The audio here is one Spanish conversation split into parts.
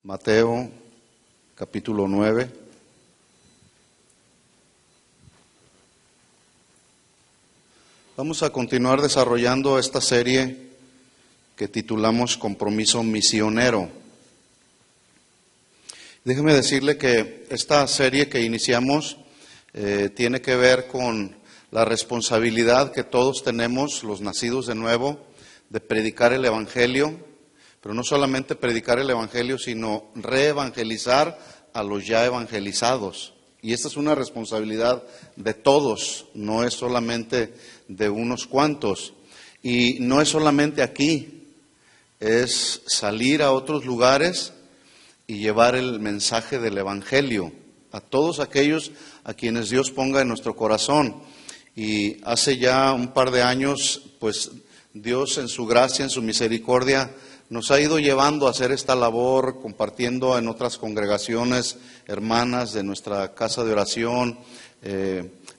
Mateo, capítulo 9. Vamos a continuar desarrollando esta serie que titulamos Compromiso Misionero. Déjeme decirle que esta serie que iniciamos tiene que ver con la responsabilidad que todos tenemos, los nacidos de nuevo, de predicar el Evangelio. Pero no solamente predicar el Evangelio, sino reevangelizar a los ya evangelizados. Y esta es una responsabilidad de todos, no es solamente de unos cuantos. Y no es solamente aquí, es salir a otros lugares y llevar el mensaje del Evangelio a todos aquellos a quienes Dios ponga en nuestro corazón. Y hace ya un par de años, pues Dios en su gracia, en su misericordia, nos ha ido llevando a hacer esta labor, compartiendo en otras congregaciones hermanas de nuestra casa de oración.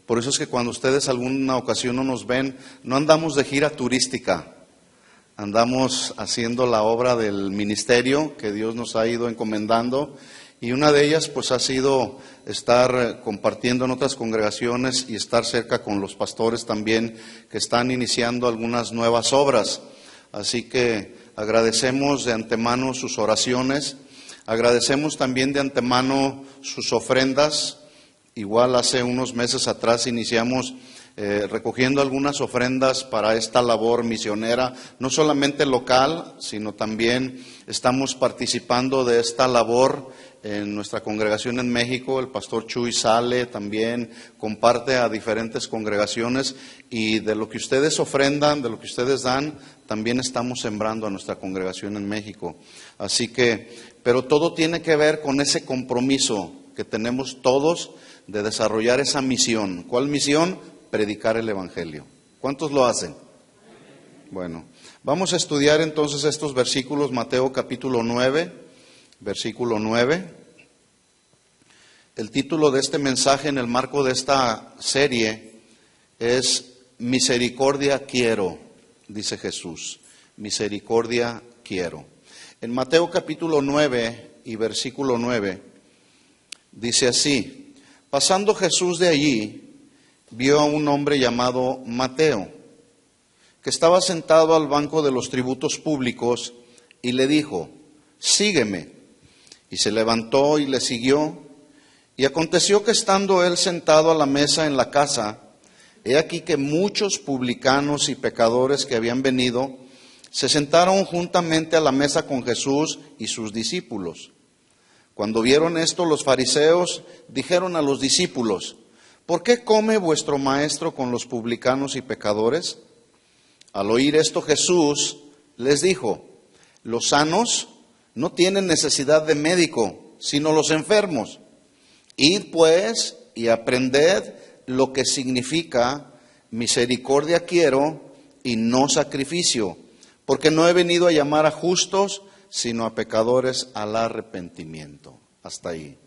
Por eso es que cuando ustedes alguna ocasión no nos ven, no andamos de gira turística, andamos haciendo la obra del ministerio que Dios nos ha ido encomendando. Y una de ellas pues ha sido estar compartiendo en otras congregaciones y estar cerca con los pastores también que están iniciando algunas nuevas obras. Así que agradecemos de antemano sus oraciones, agradecemos también de antemano sus ofrendas. Igual hace unos meses atrás iniciamos recogiendo algunas ofrendas para esta labor misionera, no solamente local, sino también estamos participando de esta labor en nuestra congregación en México. El pastor Chuy sale también, comparte a diferentes congregaciones y de lo que ustedes ofrendan, de lo que ustedes dan, también estamos sembrando a nuestra congregación en México. Así que, pero todo tiene que ver con ese compromiso que tenemos todos de desarrollar esa misión. ¿Cuál misión? Predicar el Evangelio. ¿Cuántos lo hacen? Bueno, vamos a estudiar entonces estos versículos, Mateo capítulo 9, versículo 9. El título de este mensaje en el marco de esta serie es Misericordia quiero, dice Jesús. Misericordia quiero. En Mateo capítulo 9 y versículo 9 dice así: pasando Jesús de allí, vio a un hombre llamado Mateo, que estaba sentado al banco de los tributos públicos, y le dijo: sígueme. Y se levantó y le siguió. Y aconteció que estando él sentado a la mesa en la casa, he aquí que muchos publicanos y pecadores que habían venido se sentaron juntamente a la mesa con Jesús y sus discípulos. Cuando vieron esto, los fariseos dijeron a los discípulos: ¿por qué come vuestro maestro con los publicanos y pecadores? Al oír esto, Jesús les dijo: los sanos no tienen necesidad de médico, sino los enfermos. Id pues y aprended lo que significa misericordia quiero y no sacrificio, porque no he venido a llamar a justos, sino a pecadores al arrepentimiento. Hasta ahí.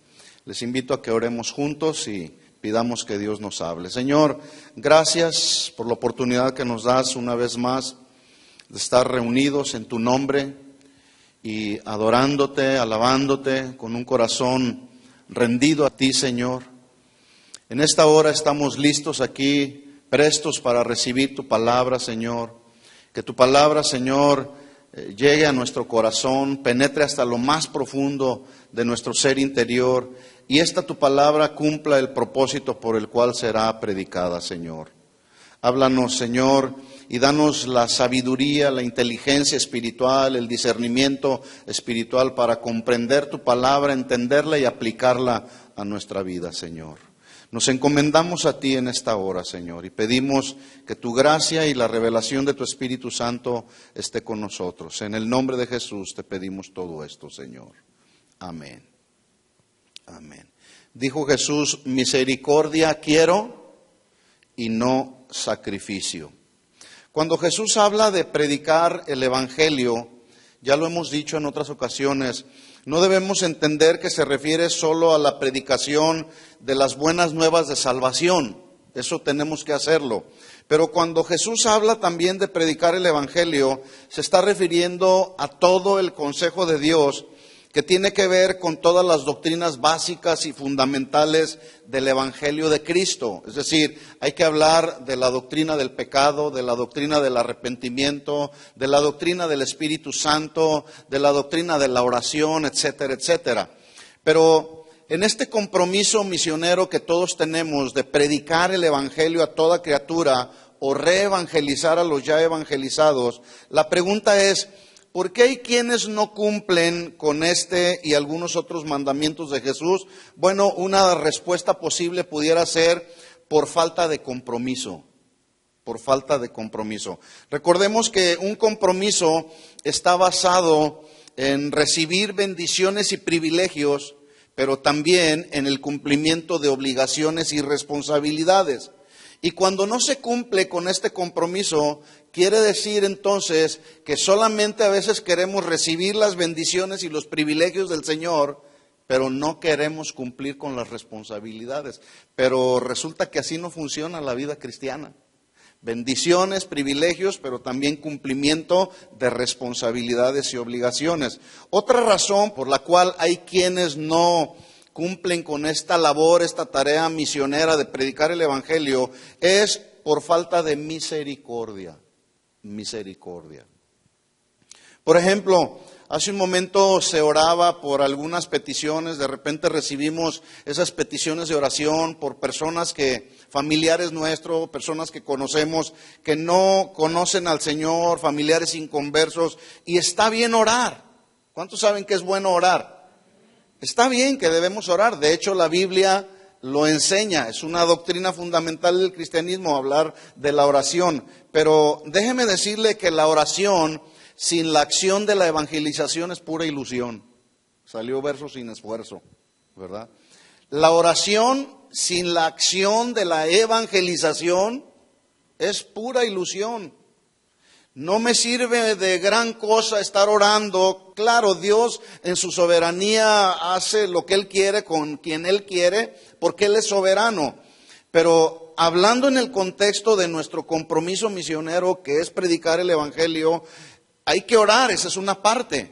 Les invito a que oremos juntos y pidamos que Dios nos hable. Señor, gracias por la oportunidad que nos das una vez más de estar reunidos en tu nombre y adorándote, alabándote con un corazón rendido a ti, Señor. En esta hora estamos listos aquí, prestos para recibir tu palabra, Señor. Que tu palabra, Señor, llegue a nuestro corazón, penetre hasta lo más profundo de nuestro ser interior, y esta tu palabra cumpla el propósito por el cual será predicada, Señor. Háblanos, Señor, y danos la sabiduría, la inteligencia espiritual, el discernimiento espiritual para comprender tu palabra, entenderla y aplicarla a nuestra vida, Señor. Nos encomendamos a ti en esta hora, Señor, y pedimos que tu gracia y la revelación de tu Espíritu Santo esté con nosotros. En el nombre de Jesús te pedimos todo esto, Señor. Amén. Amén. Dijo Jesús: misericordia quiero y no sacrificio. Cuando Jesús habla de predicar el Evangelio, ya lo hemos dicho en otras ocasiones, no debemos entender que se refiere solo a la predicación de las buenas nuevas de salvación. Eso tenemos que hacerlo. Pero cuando Jesús habla también de predicar el Evangelio, se está refiriendo a todo el consejo de Dios que tiene que ver con todas las doctrinas básicas y fundamentales del Evangelio de Cristo. Es decir, hay que hablar de la doctrina del pecado, de la doctrina del arrepentimiento, de la doctrina del Espíritu Santo, de la doctrina de la oración, etcétera, etcétera. Pero en este compromiso misionero que todos tenemos de predicar el Evangelio a toda criatura o reevangelizar a los ya evangelizados, la pregunta es, ¿por qué hay quienes no cumplen con este y algunos otros mandamientos de Jesús? Bueno, una respuesta posible pudiera ser por falta de compromiso. Por falta de compromiso. Recordemos que un compromiso está basado en recibir bendiciones y privilegios, pero también en el cumplimiento de obligaciones y responsabilidades. Y cuando no se cumple con este compromiso, quiere decir entonces que solamente a veces queremos recibir las bendiciones y los privilegios del Señor, pero no queremos cumplir con las responsabilidades. Pero resulta que así no funciona la vida cristiana. Bendiciones, privilegios, pero también cumplimiento de responsabilidades y obligaciones. Otra razón por la cual hay quienes no cumplen con esta labor, esta tarea misionera de predicar el Evangelio, es por falta de misericordia. Misericordia. Por ejemplo, hace un momento se oraba por algunas peticiones, de repente recibimos esas peticiones de oración por personas familiares nuestros, personas que conocemos, que no conocen al Señor, familiares inconversos, y está bien orar. ¿Cuántos saben que es bueno orar? Está bien que debemos orar, de hecho la Biblia lo enseña, es una doctrina fundamental del cristianismo hablar de la oración, pero déjeme decirle que la oración sin la acción de la evangelización es pura ilusión. Salió verso sin esfuerzo, ¿verdad? La oración sin la acción de la evangelización es pura ilusión. No me sirve de gran cosa estar orando. Claro, Dios en su soberanía hace lo que Él quiere con quien Él quiere, porque Él es soberano. Pero hablando en el contexto de nuestro compromiso misionero, que es predicar el Evangelio, hay que orar, esa es una parte.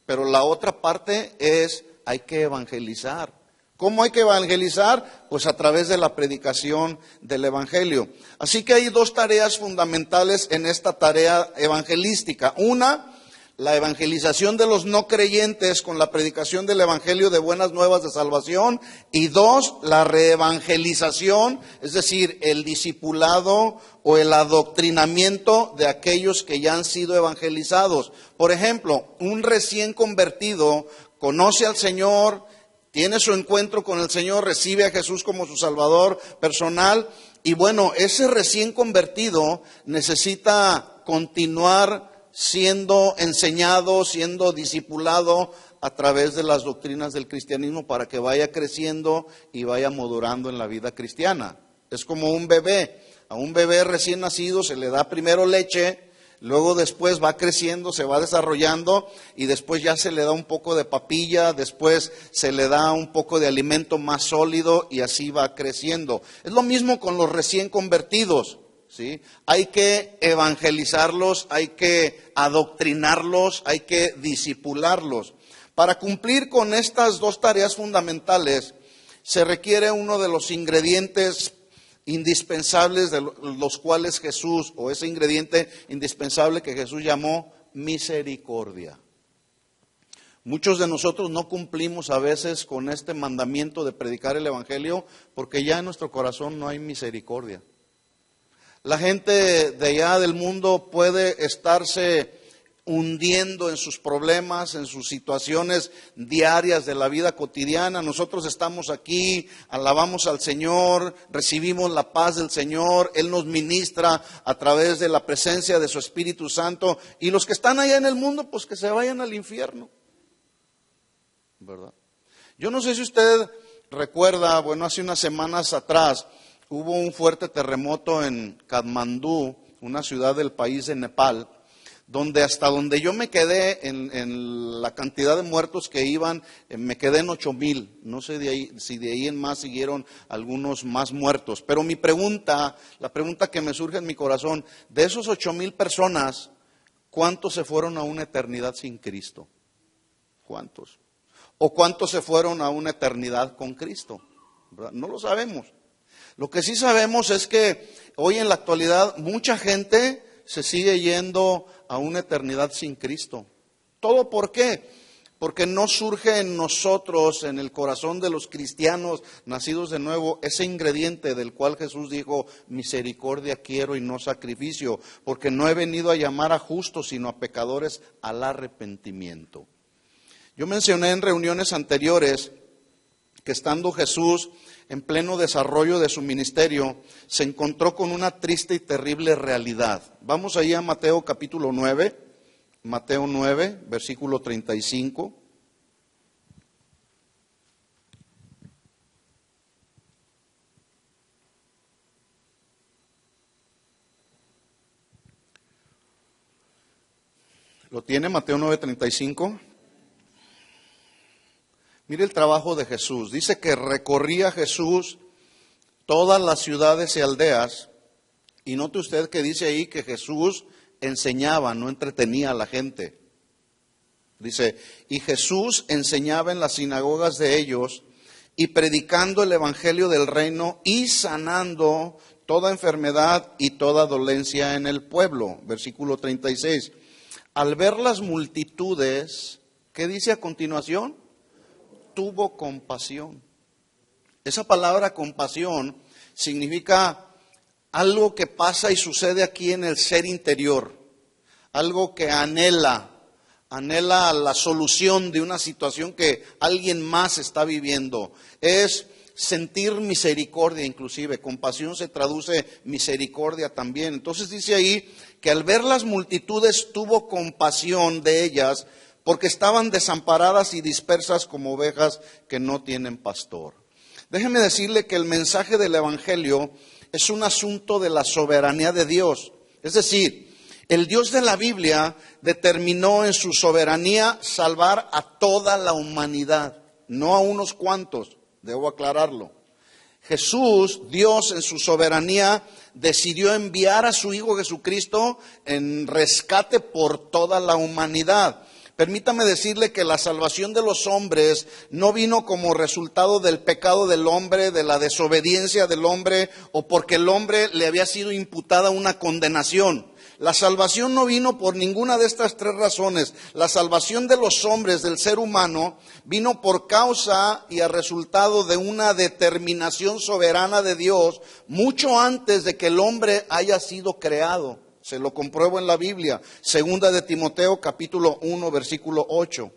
Pero la otra parte es, hay que evangelizar. ¿Cómo hay que evangelizar? Pues a través de la predicación del Evangelio. Así que hay dos tareas fundamentales en esta tarea evangelística. Una, la evangelización de los no creyentes con la predicación del Evangelio de buenas nuevas de salvación. Y dos, la reevangelización, es decir, el discipulado o el adoctrinamiento de aquellos que ya han sido evangelizados. Por ejemplo, un recién convertido conoce al Señor, tiene su encuentro con el Señor, recibe a Jesús como su Salvador personal. Y bueno, ese recién convertido necesita continuar siendo enseñado, siendo discipulado a través de las doctrinas del cristianismo para que vaya creciendo y vaya madurando en la vida cristiana. Es como un bebé. A un bebé recién nacido se le da primero leche, luego después va creciendo, se va desarrollando y después ya se le da un poco de papilla, después se le da un poco de alimento más sólido y así va creciendo. Es lo mismo con los recién convertidos, ¿sí? Hay que evangelizarlos, hay que adoctrinarlos, hay que discipularlos. Para cumplir con estas dos tareas fundamentales se requiere uno de los ingredientes indispensables de los cuales Jesús, o ese ingrediente indispensable que Jesús llamó misericordia. Muchos de nosotros no cumplimos a veces con este mandamiento de predicar el Evangelio porque ya en nuestro corazón no hay misericordia. La gente de allá del mundo puede estarse hundiendo en sus problemas, en sus situaciones diarias de la vida cotidiana. Nosotros estamos aquí, alabamos al Señor, recibimos la paz del Señor, Él nos ministra a través de la presencia de su Espíritu Santo, y los que están allá en el mundo, pues que se vayan al infierno, ¿verdad? Yo no sé si usted recuerda, bueno, hace unas semanas atrás hubo un fuerte terremoto en Katmandú, una ciudad del país de Nepal, donde hasta donde yo me quedé en la cantidad de muertos que iban, me quedé en 8,000. No sé si de ahí en más siguieron algunos más muertos. Pero la pregunta que me surge en mi corazón, de esos 8,000 personas, ¿cuántos se fueron a una eternidad sin Cristo? ¿Cuántos? ¿O cuántos se fueron a una eternidad con Cristo? ¿Verdad? No lo sabemos. Lo que sí sabemos es que hoy en la actualidad mucha gente se sigue yendo a una eternidad sin Cristo. ¿Todo por qué? Porque no surge en nosotros, en el corazón de los cristianos nacidos de nuevo, ese ingrediente del cual Jesús dijo, misericordia quiero y no sacrificio, porque no he venido a llamar a justos, sino a pecadores al arrepentimiento. Yo mencioné en reuniones anteriores que estando Jesús en pleno desarrollo de su ministerio, se encontró con una triste y terrible realidad. Vamos ahí a Mateo capítulo 9, Mateo 9, versículo 35. ¿Lo tiene Mateo 9, 35? Mire el trabajo de Jesús. Dice que recorría Jesús todas las ciudades y aldeas. Y note usted que dice ahí que Jesús enseñaba, no entretenía a la gente. Dice, y Jesús enseñaba en las sinagogas de ellos y predicando el evangelio del reino y sanando toda enfermedad y toda dolencia en el pueblo. Versículo 36. Al ver las multitudes, ¿qué dice a continuación? Tuvo compasión. Esa palabra compasión significa algo que pasa y sucede aquí en el ser interior, algo que anhela la solución de una situación que alguien más está viviendo. Es sentir misericordia inclusive, compasión se traduce misericordia también. Entonces dice ahí que al ver las multitudes tuvo compasión de ellas, porque estaban desamparadas y dispersas como ovejas que no tienen pastor. Déjeme decirle que el mensaje del Evangelio es un asunto de la soberanía de Dios. Es decir, el Dios de la Biblia determinó en su soberanía salvar a toda la humanidad, no a unos cuantos, debo aclararlo. Jesús, Dios en su soberanía, decidió enviar a su Hijo Jesucristo en rescate por toda la humanidad. Permítame decirle que la salvación de los hombres no vino como resultado del pecado del hombre, de la desobediencia del hombre, o porque el hombre le había sido imputada una condenación. La salvación no vino por ninguna de estas tres razones. La salvación de los hombres, del ser humano, vino por causa y a resultado de una determinación soberana de Dios, mucho antes de que el hombre haya sido creado. Se lo compruebo en la Biblia, segunda de Timoteo capítulo 1 versículo 8.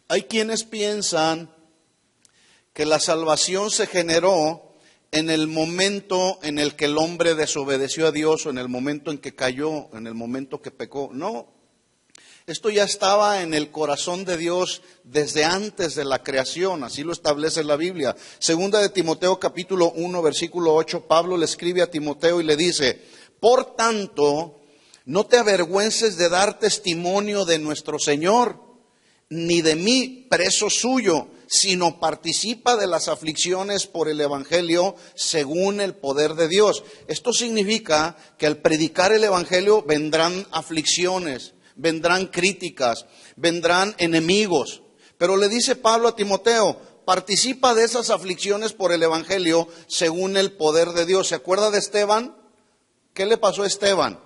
Hay quienes piensan que la salvación se generó en el momento en el que el hombre desobedeció a Dios o en el momento en que cayó, en el momento que pecó. No, esto ya estaba en el corazón de Dios desde antes de la creación, así lo establece la Biblia. Segunda de Timoteo capítulo 1 versículo 8, Pablo le escribe a Timoteo y le dice, por tanto, no te avergüences de dar testimonio de nuestro Señor, ni de mí, preso suyo, sino participa de las aflicciones por el Evangelio según el poder de Dios. Esto significa que al predicar el Evangelio vendrán aflicciones, vendrán críticas, vendrán enemigos. Pero le dice Pablo a Timoteo, participa de esas aflicciones por el Evangelio según el poder de Dios. ¿Se acuerda de Esteban? ¿Qué le pasó a Esteban?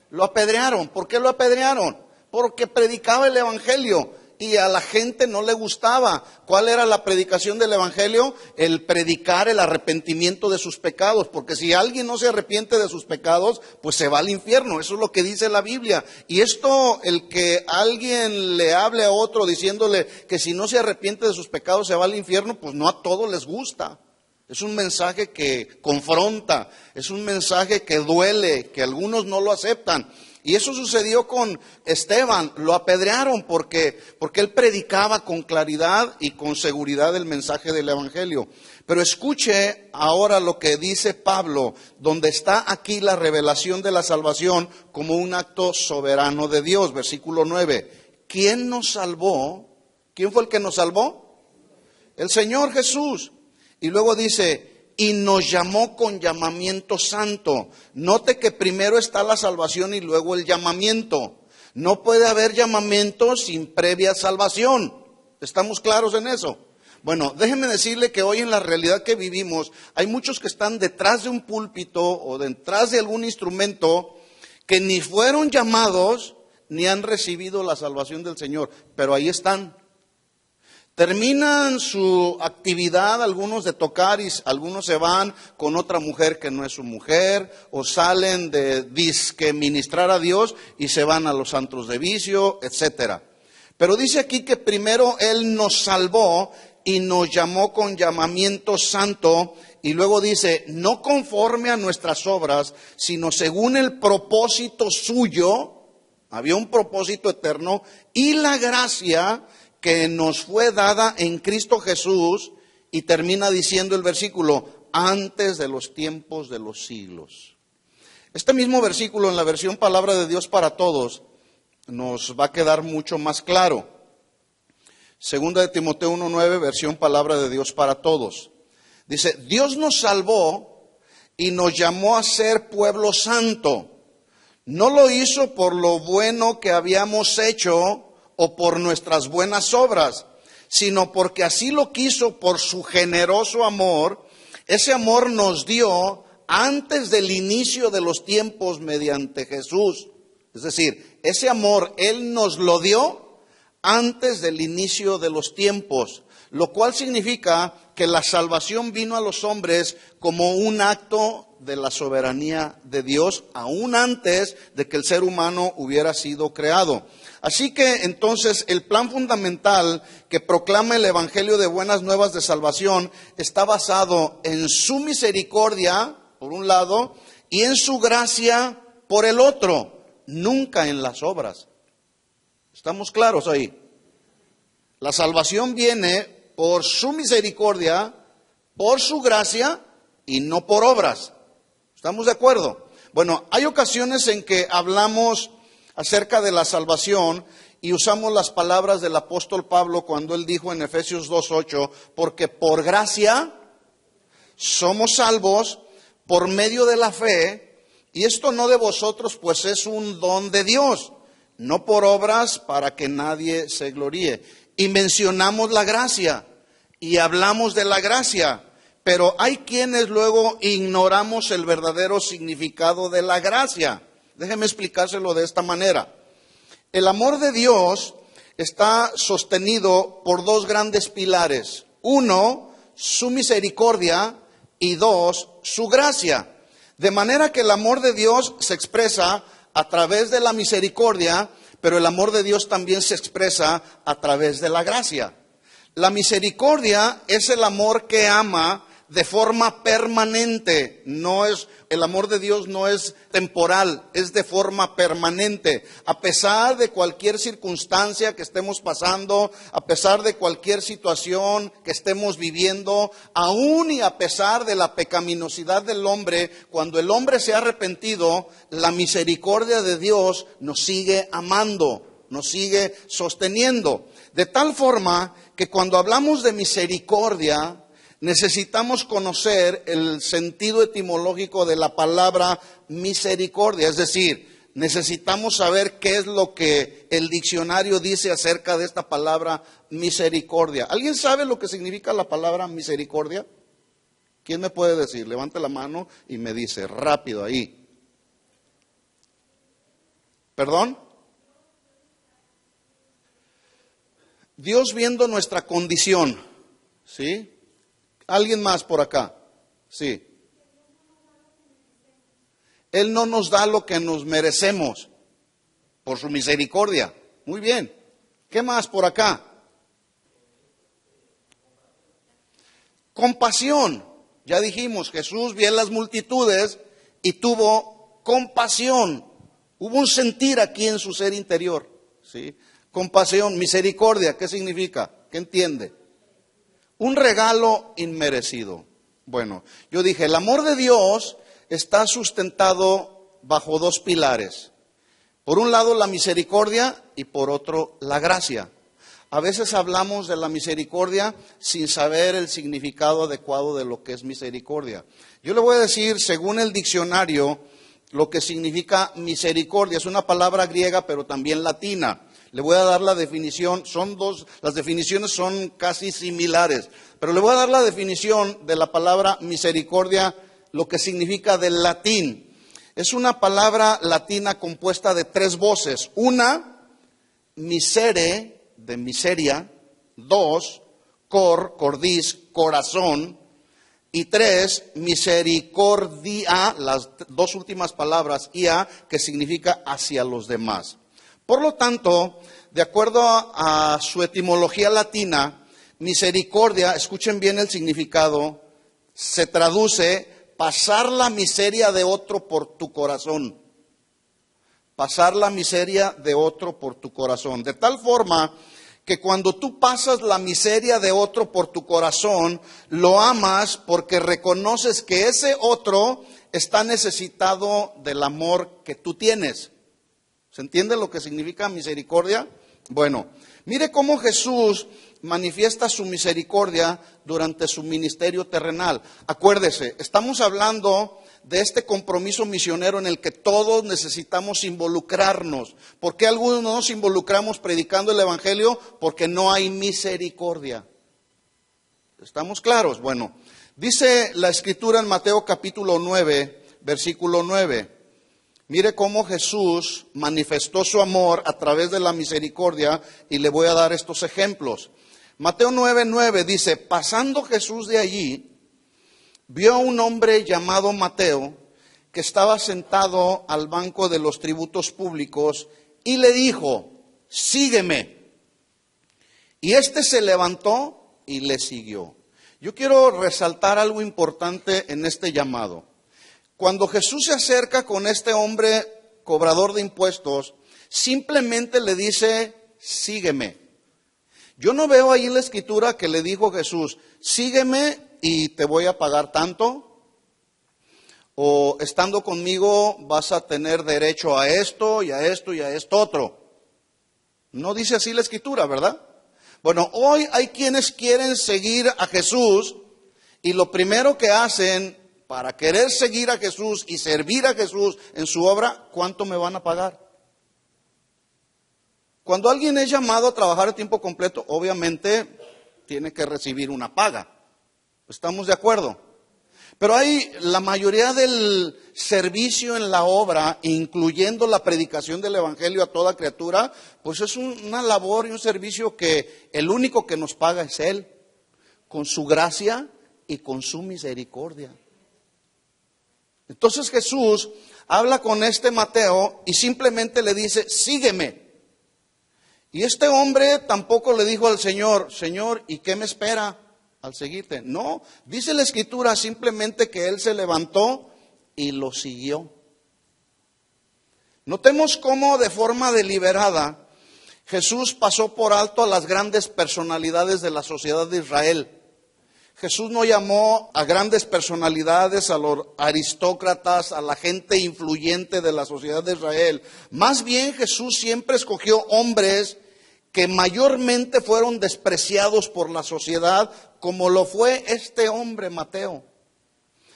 Lo apedrearon. ¿Por qué lo apedrearon? Porque predicaba el Evangelio y a la gente no le gustaba. ¿Cuál era la predicación del Evangelio? El predicar el arrepentimiento de sus pecados, porque si alguien no se arrepiente de sus pecados, pues se va al infierno. Eso es lo que dice la Biblia. Y esto, el que alguien le hable a otro diciéndole que si no se arrepiente de sus pecados se va al infierno, pues no a todos les gusta. Es un mensaje que confronta, es un mensaje que duele, que algunos no lo aceptan. Y eso sucedió con Esteban, lo apedrearon porque él predicaba con claridad y con seguridad el mensaje del Evangelio. Pero escuche ahora lo que dice Pablo, donde está aquí la revelación de la salvación como un acto soberano de Dios. Versículo 9, ¿quién nos salvó? ¿Quién fue el que nos salvó? El Señor Jesús. Y luego dice, y nos llamó con llamamiento santo. Note que primero está la salvación y luego el llamamiento. No puede haber llamamiento sin previa salvación. ¿Estamos claros en eso? Bueno, déjenme decirle que hoy en la realidad que vivimos, hay muchos que están detrás de un púlpito o detrás de algún instrumento que ni fueron llamados ni han recibido la salvación del Señor, pero ahí están. Terminan su actividad, algunos de tocar y algunos se van con otra mujer que no es su mujer, o salen de disque ministrar a Dios y se van a los antros de vicio, etcétera. Pero dice aquí que primero Él nos salvó y nos llamó con llamamiento santo, y luego dice, no conforme a nuestras obras, sino según el propósito suyo. Había un propósito eterno y la gracia que nos fue dada en Cristo Jesús, y termina diciendo el versículo, antes de los tiempos de los siglos. Este mismo versículo en la versión Palabra de Dios para Todos nos va a quedar mucho más claro. Segunda de Timoteo 1:9, versión Palabra de Dios para Todos. Dice, Dios nos salvó y nos llamó a ser pueblo santo. No lo hizo por lo bueno que habíamos hecho o por nuestras buenas obras, sino porque así lo quiso por su generoso amor. Ese amor nos dio antes del inicio de los tiempos mediante Jesús. Es decir, ese amor Él nos lo dio antes del inicio de los tiempos, lo cual significa que la salvación vino a los hombres como un acto de la soberanía de Dios, aún antes de que el ser humano hubiera sido creado. Así que entonces el plan fundamental que proclama el Evangelio de Buenas Nuevas de Salvación está basado en su misericordia, por un lado, y en su gracia, por el otro, nunca en las obras. ¿Estamos claros ahí? La salvación viene por su misericordia, por su gracia y no por obras. ¿Estamos de acuerdo? Bueno, hay ocasiones en que hablamos acerca de la salvación y usamos las palabras del apóstol Pablo cuando él dijo en Efesios 2:8, porque por gracia somos salvos por medio de la fe, y esto no de vosotros, pues es un don de Dios, no por obras para que nadie se gloríe. Y mencionamos la gracia y hablamos de la gracia, pero hay quienes luego ignoramos el verdadero significado de la gracia. Déjeme explicárselo de esta manera. El amor de Dios está sostenido por dos grandes pilares. Uno, su misericordia, y dos, su gracia. De manera que el amor de Dios se expresa a través de la misericordia, pero el amor de Dios también se expresa a través de la gracia. La misericordia es el amor que ama de forma permanente. El amor de Dios no es temporal, es de forma permanente. A pesar de cualquier circunstancia que estemos pasando, a pesar de cualquier situación que estemos viviendo, aún y a pesar de la pecaminosidad del hombre, cuando el hombre se ha arrepentido, la misericordia de Dios nos sigue amando, nos sigue sosteniendo. De tal forma que cuando hablamos de misericordia, necesitamos conocer el sentido etimológico de la palabra misericordia. Es decir, necesitamos saber qué es lo que el diccionario dice acerca de esta palabra misericordia. ¿Alguien sabe lo que significa la palabra misericordia? ¿Quién me puede decir? Levante la mano y me dice, rápido ahí. ¿Perdón? Dios viendo nuestra condición, ¿sí? ¿Alguien más por acá? Sí. Él no nos da lo que nos merecemos por su misericordia. Muy bien. ¿Qué más por acá? Compasión. Ya dijimos, Jesús vio las multitudes y tuvo compasión. Hubo un sentir aquí en su ser interior, ¿sí? Compasión, misericordia, ¿qué significa? ¿Qué entiende? Un regalo inmerecido. Bueno, yo dije, el amor de Dios está sustentado bajo dos pilares. Por un lado la misericordia y por otro la gracia. A veces hablamos de la misericordia sin saber el significado adecuado de lo que es misericordia. Yo le voy a decir, según el diccionario, lo que significa misericordia. Es una palabra griega, pero también latina. Le voy a dar la definición, las definiciones son casi similares, pero le voy a dar la definición de la palabra misericordia, lo que significa del latín. Es una palabra latina compuesta de 3 voces. Una, misere, de miseria. 2, cordis, corazón. Y 3, misericordia, las 2 últimas palabras, ia, que significa hacia los demás. Por lo tanto, de acuerdo a su etimología latina, misericordia, escuchen bien el significado, se traduce pasar la miseria de otro por tu corazón. Pasar la miseria de otro por tu corazón. De tal forma que cuando tú pasas la miseria de otro por tu corazón, lo amas porque reconoces que ese otro está necesitado del amor que tú tienes. ¿Se entiende lo que significa misericordia? Bueno, mire cómo Jesús manifiesta su misericordia durante su ministerio terrenal. Acuérdese, estamos hablando de este compromiso misionero en el que todos necesitamos involucrarnos. ¿Por qué algunos no nos involucramos predicando el Evangelio? Porque no hay misericordia. ¿Estamos claros? Bueno, dice la Escritura en Mateo capítulo 9, versículo 9. Mire cómo Jesús manifestó su amor a través de la misericordia y le voy a dar estos ejemplos. Mateo 9:9 dice, pasando Jesús de allí, vio a un hombre llamado Mateo que estaba sentado al banco de los tributos públicos y le dijo, sígueme. Y éste se levantó y le siguió. Yo quiero resaltar algo importante en este llamado. Cuando Jesús se acerca con este hombre cobrador de impuestos, simplemente le dice, sígueme. Yo no veo ahí en la Escritura que le dijo Jesús, sígueme y te voy a pagar tanto, o estando conmigo vas a tener derecho a esto y a esto y a esto otro. No dice así la Escritura, ¿verdad? Bueno, hoy hay quienes quieren seguir a Jesús y lo primero que hacen para querer seguir a Jesús y servir a Jesús en su obra, ¿cuánto me van a pagar? Cuando alguien es llamado a trabajar a tiempo completo, obviamente tiene que recibir una paga. ¿Estamos de acuerdo? Pero hay la mayoría del servicio en la obra, incluyendo la predicación del Evangelio a toda criatura, pues es una labor y un servicio que el único que nos paga es Él, con su gracia y con su misericordia. Entonces Jesús habla con este Mateo y simplemente le dice, sígueme. Y este hombre tampoco le dijo al Señor, Señor, ¿y qué me espera al seguirte? No, dice la Escritura simplemente que él se levantó y lo siguió. Notemos cómo de forma deliberada Jesús pasó por alto a las grandes personalidades de la sociedad de Israel. Jesús no llamó a grandes personalidades, a los aristócratas, a la gente influyente de la sociedad de Israel. Más bien Jesús siempre escogió hombres que mayormente fueron despreciados por la sociedad, como lo fue este hombre Mateo.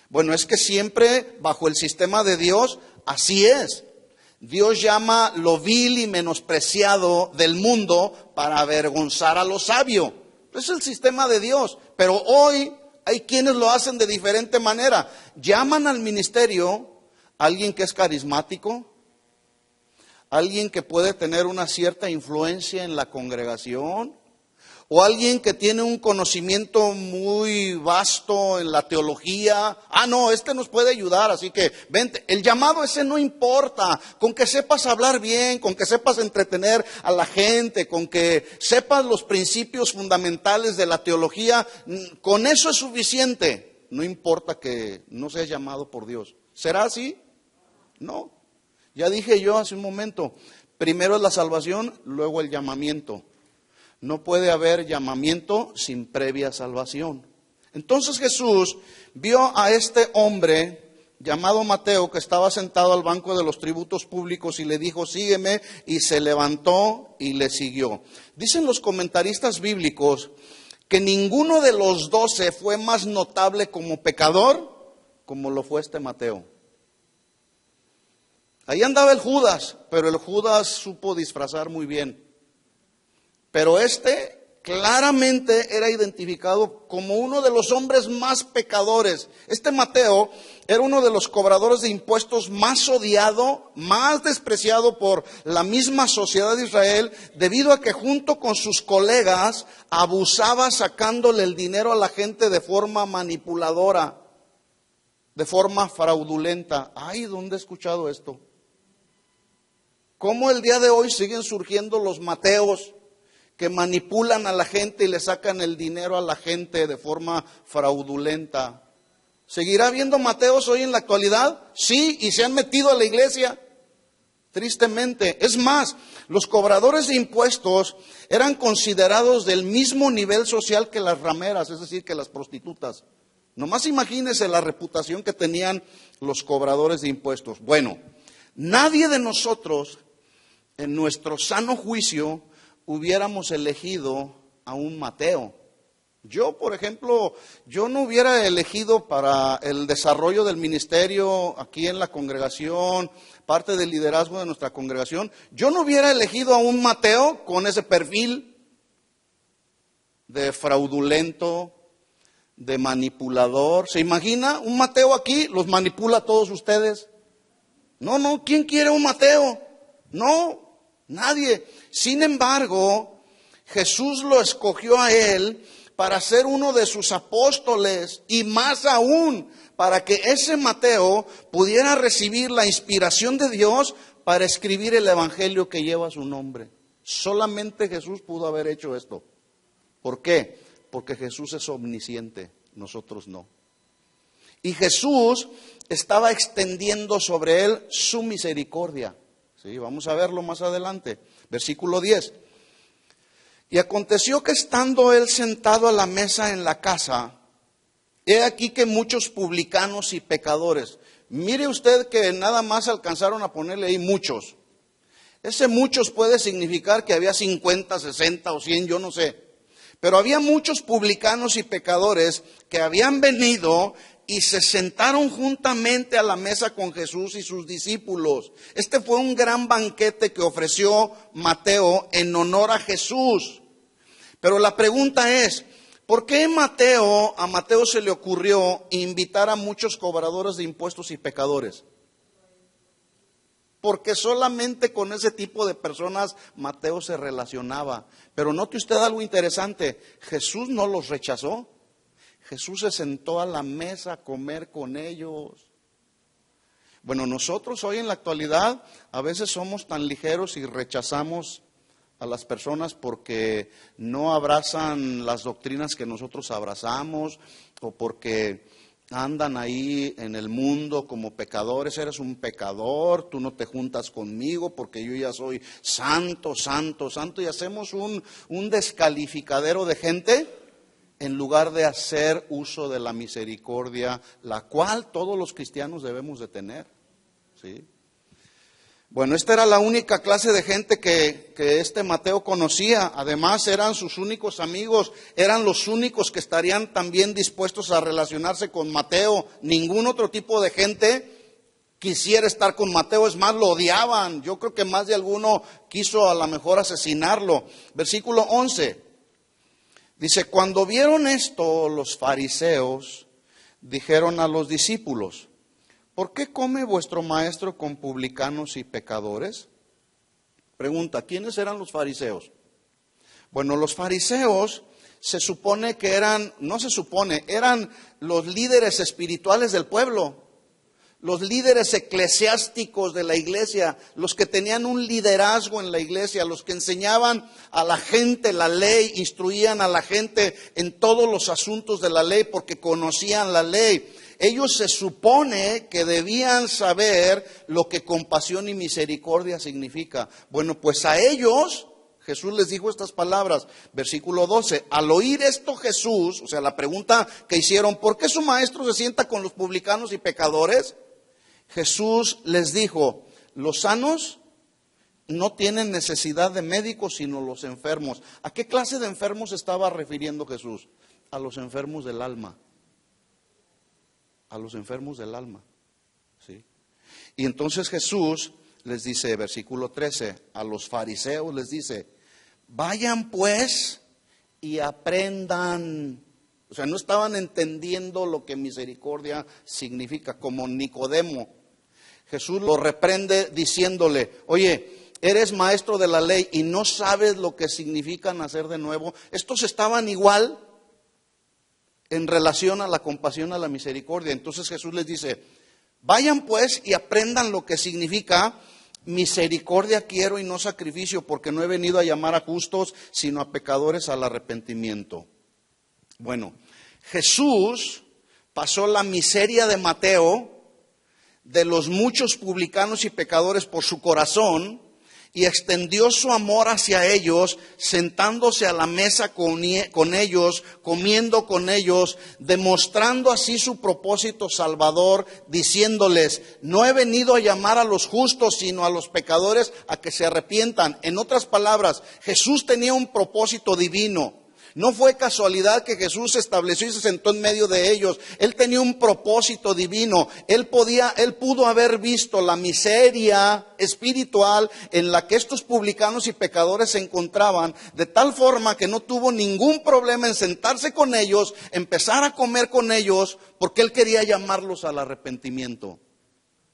Bueno, es que siempre bajo el sistema de Dios, así es. Dios llama lo vil y menospreciado del mundo para avergonzar a lo sabio. Es el sistema de Dios. Pero hoy hay quienes lo hacen de diferente manera. Llaman al ministerio a alguien que es carismático, alguien que puede tener una cierta influencia en la congregación, o alguien que tiene un conocimiento muy vasto en la teología. No, este nos puede ayudar, así que vente. El llamado ese no importa, con que sepas hablar bien, con que sepas entretener a la gente, con que sepas los principios fundamentales de la teología, con eso es suficiente. No importa que no seas llamado por Dios. ¿Será así? No. Ya dije yo hace un momento, primero es la salvación, luego el llamamiento. No puede haber llamamiento sin previa salvación. Entonces Jesús vio a este hombre llamado Mateo que estaba sentado al banco de los tributos públicos y le dijo, sígueme, y se levantó y le siguió. Dicen los comentaristas bíblicos que ninguno de los 12 fue más notable como pecador como lo fue este Mateo. Ahí andaba el Judas, pero el Judas supo disfrazar muy bien. Pero claramente era identificado como uno de los hombres más pecadores. Mateo era uno de los cobradores de impuestos más odiado, más despreciado por la misma sociedad de Israel, debido a que junto con sus colegas abusaba sacándole el dinero a la gente de forma manipuladora, de forma fraudulenta. Ay, ¿dónde he escuchado esto? ¿Cómo el día de hoy siguen surgiendo los Mateos que manipulan a la gente y le sacan el dinero a la gente de forma fraudulenta? ¿Seguirá habiendo Mateos hoy en la actualidad? Sí, y se han metido a la iglesia, tristemente. Es más, los cobradores de impuestos eran considerados del mismo nivel social que las rameras, es decir, que las prostitutas. Nomás imagínense la reputación que tenían los cobradores de impuestos. Bueno, nadie de nosotros, en nuestro sano juicio, hubiéramos elegido a un Mateo. Yo, por ejemplo, yo no hubiera elegido para el desarrollo del ministerio aquí en la congregación, parte del liderazgo de nuestra congregación, yo no hubiera elegido a un Mateo con ese perfil de fraudulento, de manipulador. ¿Se imagina un Mateo aquí? ¿Los manipula a todos ustedes? No, ¿quién quiere un Mateo? No, nadie. Sin embargo, Jesús lo escogió a él para ser uno de sus apóstoles y más aún para que ese Mateo pudiera recibir la inspiración de Dios para escribir el evangelio que lleva su nombre. Solamente Jesús pudo haber hecho esto. ¿Por qué? Porque Jesús es omnisciente, nosotros no. Y Jesús estaba extendiendo sobre él su misericordia. Sí, vamos a verlo más adelante. Versículo 10. Y aconteció que estando él sentado a la mesa en la casa, he aquí que muchos publicanos y pecadores. Mire usted que nada más alcanzaron a ponerle ahí muchos. Ese muchos puede significar que había 50, 60 o 100, yo no sé. Pero había muchos publicanos y pecadores que habían venido y se sentaron juntamente a la mesa con Jesús y sus discípulos. Fue un gran banquete que ofreció Mateo en honor a Jesús. Pero la pregunta es, ¿por qué a Mateo se le ocurrió invitar a muchos cobradores de impuestos y pecadores? Porque solamente con ese tipo de personas Mateo se relacionaba. Pero note usted algo interesante, Jesús no los rechazó. Jesús se sentó a la mesa a comer con ellos. Bueno, nosotros hoy en la actualidad a veces somos tan ligeros y rechazamos a las personas porque no abrazan las doctrinas que nosotros abrazamos o porque andan ahí en el mundo como pecadores. Eres un pecador, tú no te juntas conmigo porque yo ya soy santo, santo, santo, y hacemos un descalificadero de gente en lugar de hacer uso de la misericordia, la cual todos los cristianos debemos de tener. ¿Sí? Bueno, esta era la única clase de gente que Mateo conocía. Además, eran sus únicos amigos, eran los únicos que estarían también dispuestos a relacionarse con Mateo. Ningún otro tipo de gente quisiera estar con Mateo, es más, lo odiaban. Yo creo que más de alguno quiso a lo mejor asesinarlo. Versículo 11. Dice, cuando vieron esto, los fariseos dijeron a los discípulos, ¿por qué come vuestro maestro con publicanos y pecadores? Pregunta, ¿quiénes eran los fariseos? Bueno, los fariseos se supone que eran los líderes espirituales del pueblo, los líderes eclesiásticos de la iglesia, los que tenían un liderazgo en la iglesia, los que enseñaban a la gente la ley, instruían a la gente en todos los asuntos de la ley porque conocían la ley. Ellos se supone que debían saber lo que compasión y misericordia significa. Bueno, pues a ellos Jesús les dijo estas palabras, versículo 12. Al oír esto Jesús, o sea, la pregunta que hicieron, ¿por qué su maestro se sienta con los publicanos y pecadores? Jesús les dijo, los sanos no tienen necesidad de médicos, sino los enfermos. ¿A qué clase de enfermos estaba refiriendo Jesús? A los enfermos del alma. A los enfermos del alma. ¿Sí? Y entonces Jesús les dice, versículo 13, a los fariseos les dice, vayan pues y aprendan. O sea, no estaban entendiendo lo que misericordia significa, como Nicodemo. Jesús lo reprende diciéndole, oye, eres maestro de la ley y no sabes lo que significa nacer de nuevo. Estos estaban igual en relación a la compasión, a la misericordia. Entonces Jesús les dice, vayan pues y aprendan lo que significa misericordia quiero y no sacrificio, porque no he venido a llamar a justos, sino a pecadores al arrepentimiento. Bueno, Jesús pasó la miseria de Mateo, de los muchos publicanos y pecadores por su corazón, y extendió su amor hacia ellos, sentándose a la mesa con ellos, comiendo con ellos, demostrando así su propósito salvador, diciéndoles, no he venido a llamar a los justos, sino a los pecadores a que se arrepientan. En otras palabras, Jesús tenía un propósito divino. No fue casualidad que Jesús se estableció y se sentó en medio de ellos. Él tenía un propósito divino. Él pudo haber visto la miseria espiritual en la que estos publicanos y pecadores se encontraban, de tal forma que no tuvo ningún problema en sentarse con ellos, empezar a comer con ellos, porque Él quería llamarlos al arrepentimiento.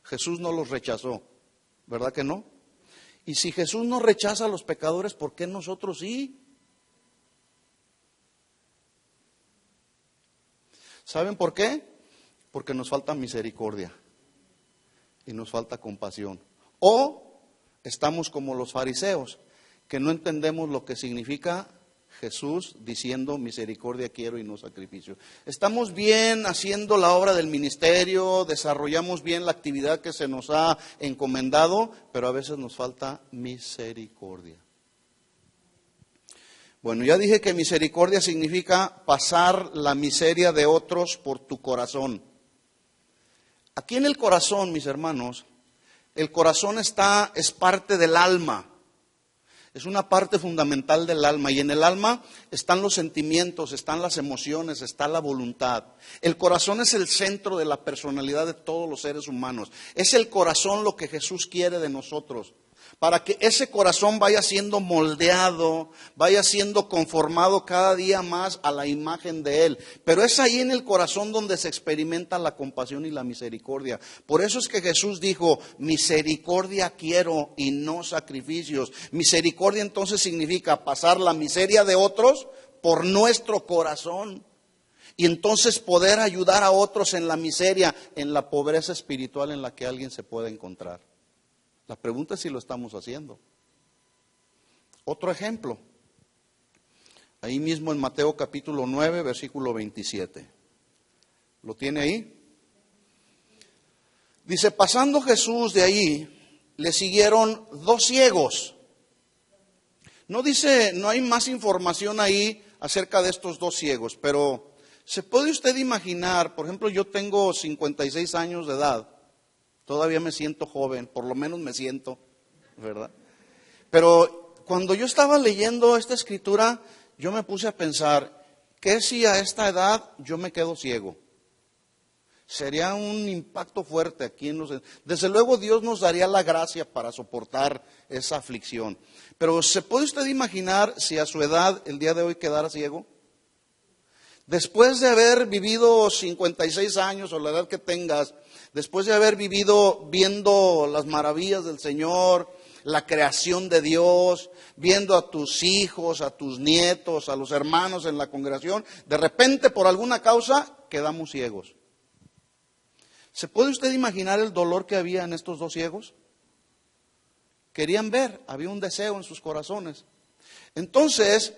Jesús no los rechazó, ¿verdad que no? Y si Jesús no rechaza a los pecadores, ¿por qué nosotros sí? ¿Saben por qué? Porque nos falta misericordia y nos falta compasión. O estamos como los fariseos, que no entendemos lo que significa Jesús diciendo misericordia quiero y no sacrificio. Estamos bien haciendo la obra del ministerio, desarrollamos bien la actividad que se nos ha encomendado, pero a veces nos falta misericordia. Bueno, ya dije que misericordia significa pasar la miseria de otros por tu corazón. Aquí en el corazón, mis hermanos, el corazón es parte del alma. Es una parte fundamental del alma, y en el alma están los sentimientos, están las emociones, está la voluntad. El corazón es el centro de la personalidad de todos los seres humanos. Es el corazón lo que Jesús quiere de nosotros, para que ese corazón vaya siendo moldeado, vaya siendo conformado cada día más a la imagen de Él. Pero es ahí en el corazón donde se experimenta la compasión y la misericordia. Por eso es que Jesús dijo, misericordia quiero y no sacrificios. Misericordia entonces significa pasar la miseria de otros por nuestro corazón. Y entonces poder ayudar a otros en la miseria, en la pobreza espiritual en la que alguien se puede encontrar. La pregunta es si lo estamos haciendo. Otro ejemplo, ahí mismo en Mateo capítulo 9, versículo 27. ¿Lo tiene ahí? Dice, pasando Jesús de ahí, le siguieron 2 ciegos. No dice, no hay más información ahí acerca de estos 2 ciegos, pero ¿se puede usted imaginar? Por ejemplo, yo tengo 56 años de edad. Todavía me siento joven, por lo menos me siento, ¿verdad? Pero cuando yo estaba leyendo esta escritura, yo me puse a pensar, ¿qué si a esta edad yo me quedo ciego? Sería un impacto fuerte aquí en los... Desde luego Dios nos daría la gracia para soportar esa aflicción. Pero ¿se puede usted imaginar si a su edad el día de hoy quedara ciego? Después de haber vivido 56 años o la edad que tengas, después de haber vivido viendo las maravillas del Señor, la creación de Dios, viendo a tus hijos, a tus nietos, a los hermanos en la congregación, de repente por alguna causa quedamos ciegos. ¿Se puede usted imaginar el dolor que había en estos 2 ciegos? Querían ver, había un deseo en sus corazones. Entonces,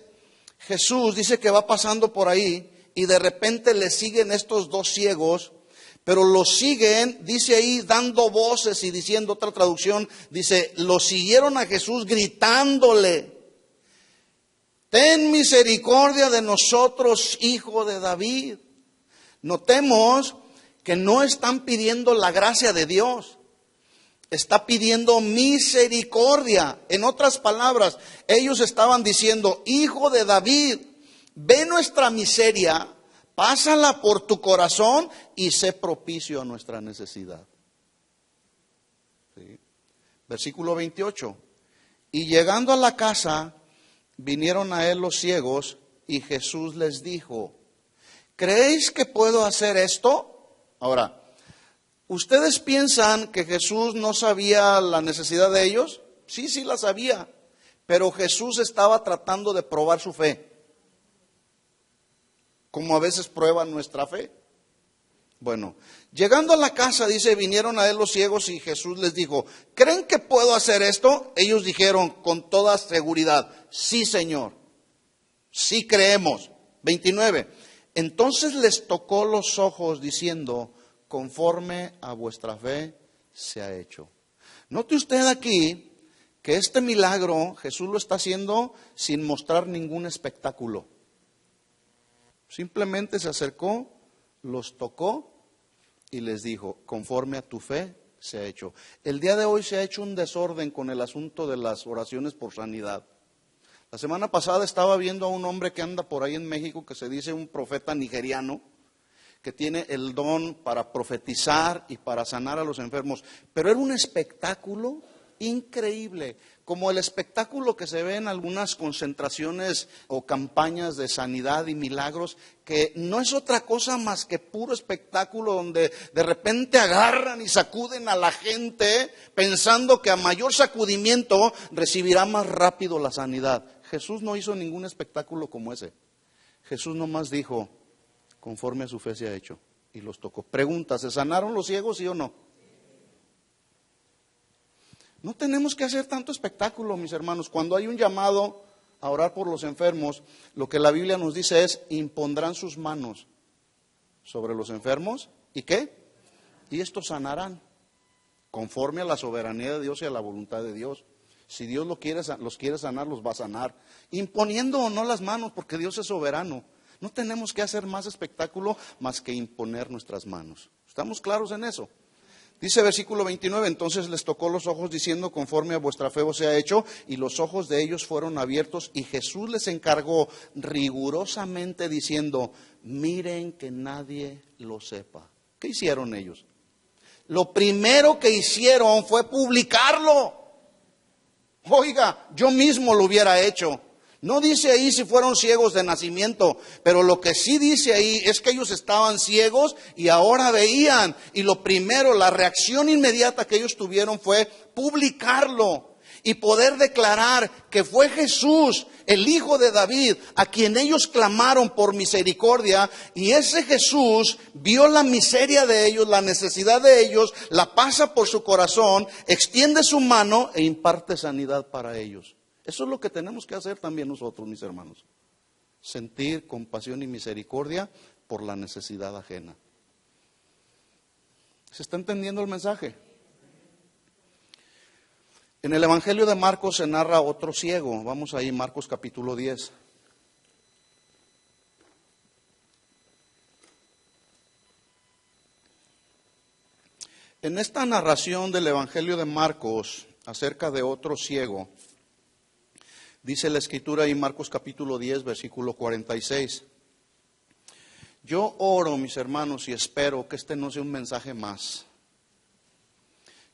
Jesús dice que va pasando por ahí y de repente le siguen estos 2 ciegos, pero los siguen, dice ahí, dando voces y diciendo, otra traducción, dice, los siguieron a Jesús gritándole, ten misericordia de nosotros, hijo de David. Notemos que no están pidiendo la gracia de Dios, está pidiendo misericordia. En otras palabras, ellos estaban diciendo, hijo de David, ve nuestra miseria, pásala por tu corazón y sé propicio a nuestra necesidad. ¿sí? Versículo 28. Y llegando a la casa, vinieron a él los ciegos y Jesús les dijo, ¿creéis que puedo hacer esto? Ahora, ¿ustedes piensan que Jesús no sabía la necesidad de ellos? Sí, sí la sabía, pero Jesús estaba tratando de probar su fe, como a veces prueba nuestra fe. Bueno, llegando a la casa, dice, vinieron a él los ciegos y Jesús les dijo, ¿creen que puedo hacer esto? Ellos dijeron con toda seguridad, sí, Señor, sí creemos. 29. Entonces les tocó los ojos diciendo, conforme a vuestra fe se ha hecho. Note usted aquí que este milagro Jesús lo está haciendo sin mostrar ningún espectáculo. Simplemente se acercó, los tocó y les dijo, conforme a tu fe se ha hecho. El día de hoy se ha hecho un desorden con el asunto de las oraciones por sanidad. La semana pasada estaba viendo a un hombre que anda por ahí en México que se dice un profeta nigeriano, que tiene el don para profetizar y para sanar a los enfermos. Pero era un espectáculo increíble, como el espectáculo que se ve en algunas concentraciones o campañas de sanidad y milagros, que no es otra cosa más que puro espectáculo donde de repente agarran y sacuden a la gente pensando que a mayor sacudimiento recibirá más rápido la sanidad. Jesús no hizo ningún espectáculo como ese. Jesús nomás dijo, conforme a su fe se ha hecho, y los tocó. Pregunta, ¿se sanaron los ciegos, sí o no? No tenemos que hacer tanto espectáculo, mis hermanos. Cuando hay un llamado a orar por los enfermos, lo que la Biblia nos dice es, impondrán sus manos sobre los enfermos, ¿y qué? Y estos sanarán, conforme a la soberanía de Dios y a la voluntad de Dios. Si Dios los quiere sanar, los va a sanar, imponiendo o no las manos, porque Dios es soberano. No tenemos que hacer más espectáculo más que imponer nuestras manos. ¿Estamos claros en eso? Dice versículo 29, entonces les tocó los ojos diciendo, conforme a vuestra fe os sea hecho, y los ojos de ellos fueron abiertos, y Jesús les encargó rigurosamente diciendo, miren que nadie lo sepa. ¿Qué hicieron ellos? Lo primero que hicieron fue publicarlo. Oiga, yo mismo lo hubiera hecho. No dice ahí si fueron ciegos de nacimiento, pero lo que sí dice ahí es que ellos estaban ciegos y ahora veían. Y lo primero, la reacción inmediata que ellos tuvieron fue publicarlo y poder declarar que fue Jesús, el Hijo de David, a quien ellos clamaron por misericordia. Y ese Jesús vio la miseria de ellos, la necesidad de ellos, la pasa por su corazón, extiende su mano e imparte sanidad para ellos. Eso es lo que tenemos que hacer también nosotros, mis hermanos. Sentir compasión y misericordia por la necesidad ajena. ¿Se está entendiendo el mensaje? En el Evangelio de Marcos se narra otro ciego. Vamos ahí, Marcos capítulo 10. En esta narración del Evangelio de Marcos acerca de otro ciego, dice la Escritura en Marcos capítulo 10, versículo 46. Yo oro, mis hermanos, y espero que este no sea un mensaje más.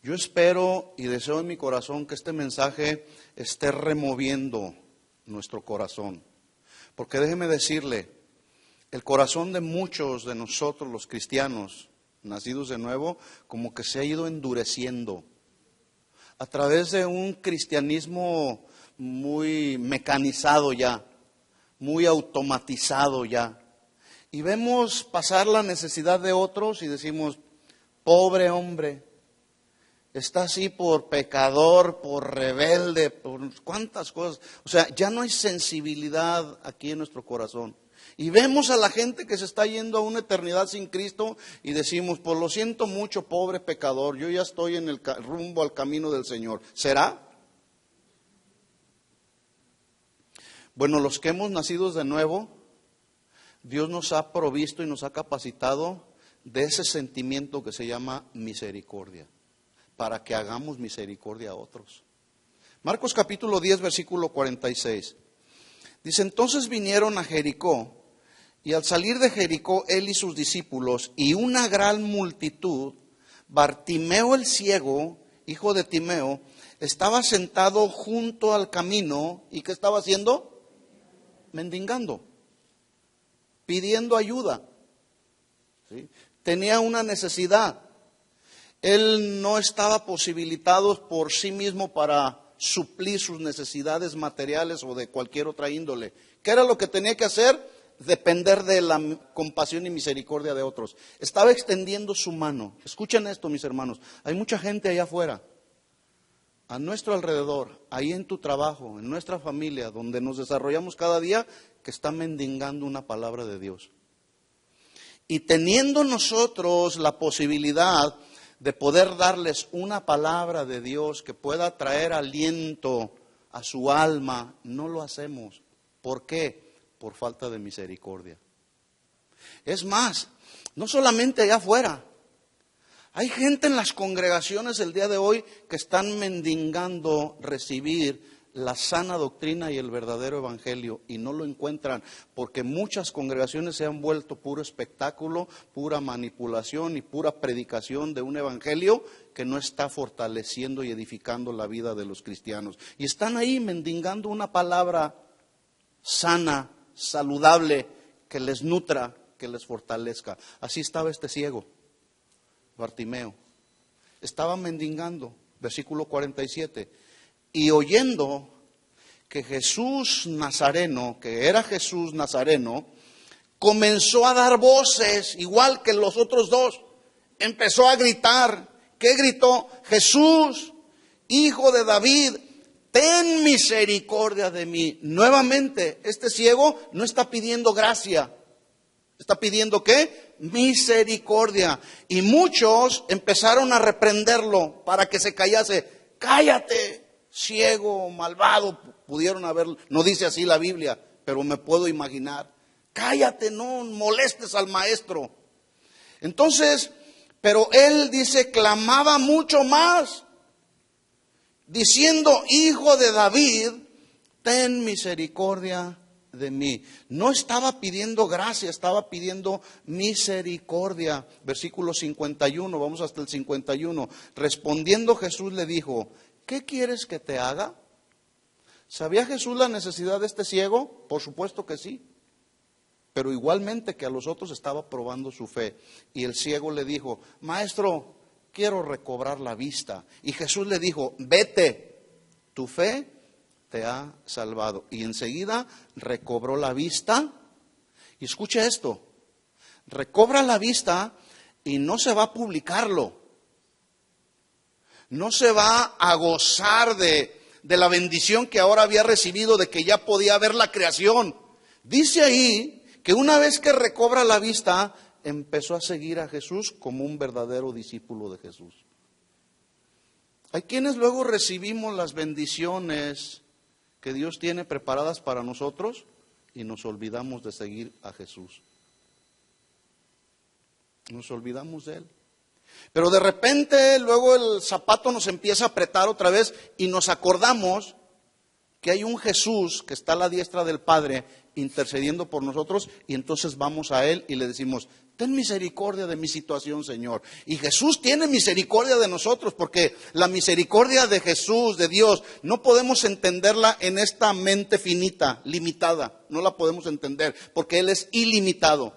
Yo espero y deseo en mi corazón que este mensaje esté removiendo nuestro corazón. Porque déjeme decirle, el corazón de muchos de nosotros, los cristianos, nacidos de nuevo, como que se ha ido endureciendo a través de un cristianismo muy mecanizado ya, muy automatizado ya. Y vemos pasar la necesidad de otros y decimos, pobre hombre, está así por pecador, por rebelde, por cuántas cosas. O sea, ya no hay sensibilidad aquí en nuestro corazón. Y vemos a la gente que se está yendo a una eternidad sin Cristo y decimos, pues lo siento mucho, pobre pecador, yo ya estoy en el rumbo al camino del Señor. ¿Será? Bueno, los que hemos nacido de nuevo, Dios nos ha provisto y nos ha capacitado de ese sentimiento que se llama misericordia, para que hagamos misericordia a otros. Marcos capítulo 10, versículo 46. Dice, entonces vinieron a Jericó, y al salir de Jericó, él y sus discípulos, y una gran multitud, Bartimeo el ciego hijo de Timeo, estaba sentado junto al camino. ¿Y qué estaba haciendo? Mendigando, pidiendo ayuda. ¿Sí? Tenía una necesidad. Él no estaba posibilitado por sí mismo para suplir sus necesidades materiales o de cualquier otra índole. ¿Qué era lo que tenía que hacer? Depender de la compasión y misericordia de otros. Estaba extendiendo su mano. Escuchen esto, mis hermanos. Hay mucha gente allá afuera, a nuestro alrededor, ahí en tu trabajo, en nuestra familia, donde nos desarrollamos cada día, que está mendigando una palabra de Dios. Y teniendo nosotros la posibilidad de poder darles una palabra de Dios que pueda traer aliento a su alma, no lo hacemos. ¿Por qué? Por falta de misericordia. Es más, no solamente allá afuera, hay gente en las congregaciones el día de hoy que están mendigando recibir la sana doctrina y el verdadero evangelio y no lo encuentran porque muchas congregaciones se han vuelto puro espectáculo, pura manipulación y pura predicación de un evangelio que no está fortaleciendo y edificando la vida de los cristianos. Y están ahí mendigando una palabra sana, saludable, que les nutra, que les fortalezca. Así estaba este ciego, Bartimeo. Estaba mendigando, versículo 47. Y oyendo que Jesús Nazareno, que era Jesús Nazareno, comenzó a dar voces, igual que los otros dos. Empezó a gritar. ¿Qué gritó? Jesús, hijo de David, ten misericordia de mí. Nuevamente, este ciego no está pidiendo gracia. ¿Está pidiendo qué? Misericordia. Y muchos empezaron a reprenderlo para que se callase. Cállate, ciego, malvado, pudieron haberlo. No dice así la Biblia, pero me puedo imaginar. Cállate, no molestes al maestro. Entonces, pero él dice, clamaba mucho más, diciendo, hijo de David, ten misericordia de mí. No estaba pidiendo gracia, estaba pidiendo misericordia. Versículo 51, vamos hasta el 51. Respondiendo Jesús le dijo, ¿qué quieres que te haga? ¿Sabía Jesús la necesidad de este ciego? Por supuesto que sí. Pero igualmente que a los otros estaba probando su fe. Y el ciego le dijo, maestro, quiero recobrar la vista. Y Jesús le dijo, vete, tu fe te ha salvado. Y enseguida recobró la vista. Y escuche esto, recobra la vista y no se va a publicarlo. No se va a gozar de la bendición que ahora había recibido, de que ya podía ver la creación. Dice ahí que una vez que recobra la vista, empezó a seguir a Jesús como un verdadero discípulo de Jesús. Hay quienes luego recibimos las bendiciones que Dios tiene preparadas para nosotros y nos olvidamos de seguir a Jesús. Nos olvidamos de Él. Pero de repente luego el zapato nos empieza a apretar otra vez y nos acordamos que hay un Jesús que está a la diestra del Padre intercediendo por nosotros, y entonces vamos a Él y le decimos, ten misericordia de mi situación, Señor. Y Jesús tiene misericordia de nosotros, porque la misericordia de Jesús, de Dios, no podemos entenderla en esta mente finita, limitada. No la podemos entender, porque Él es ilimitado.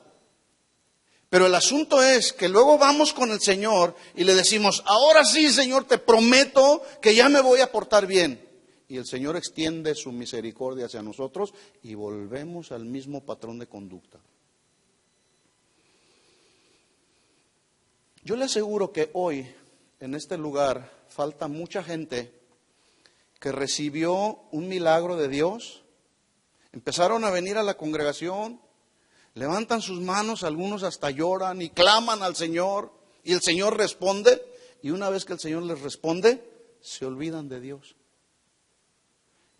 Pero el asunto es que luego vamos con el Señor y le decimos, ahora sí, Señor, te prometo que ya me voy a portar bien. Y el Señor extiende su misericordia hacia nosotros y volvemos al mismo patrón de conducta. Yo le aseguro que hoy, en este lugar, falta mucha gente que recibió un milagro de Dios. Empezaron a venir a la congregación, levantan sus manos, algunos hasta lloran y claman al Señor, y el Señor responde, y una vez que el Señor les responde, se olvidan de Dios.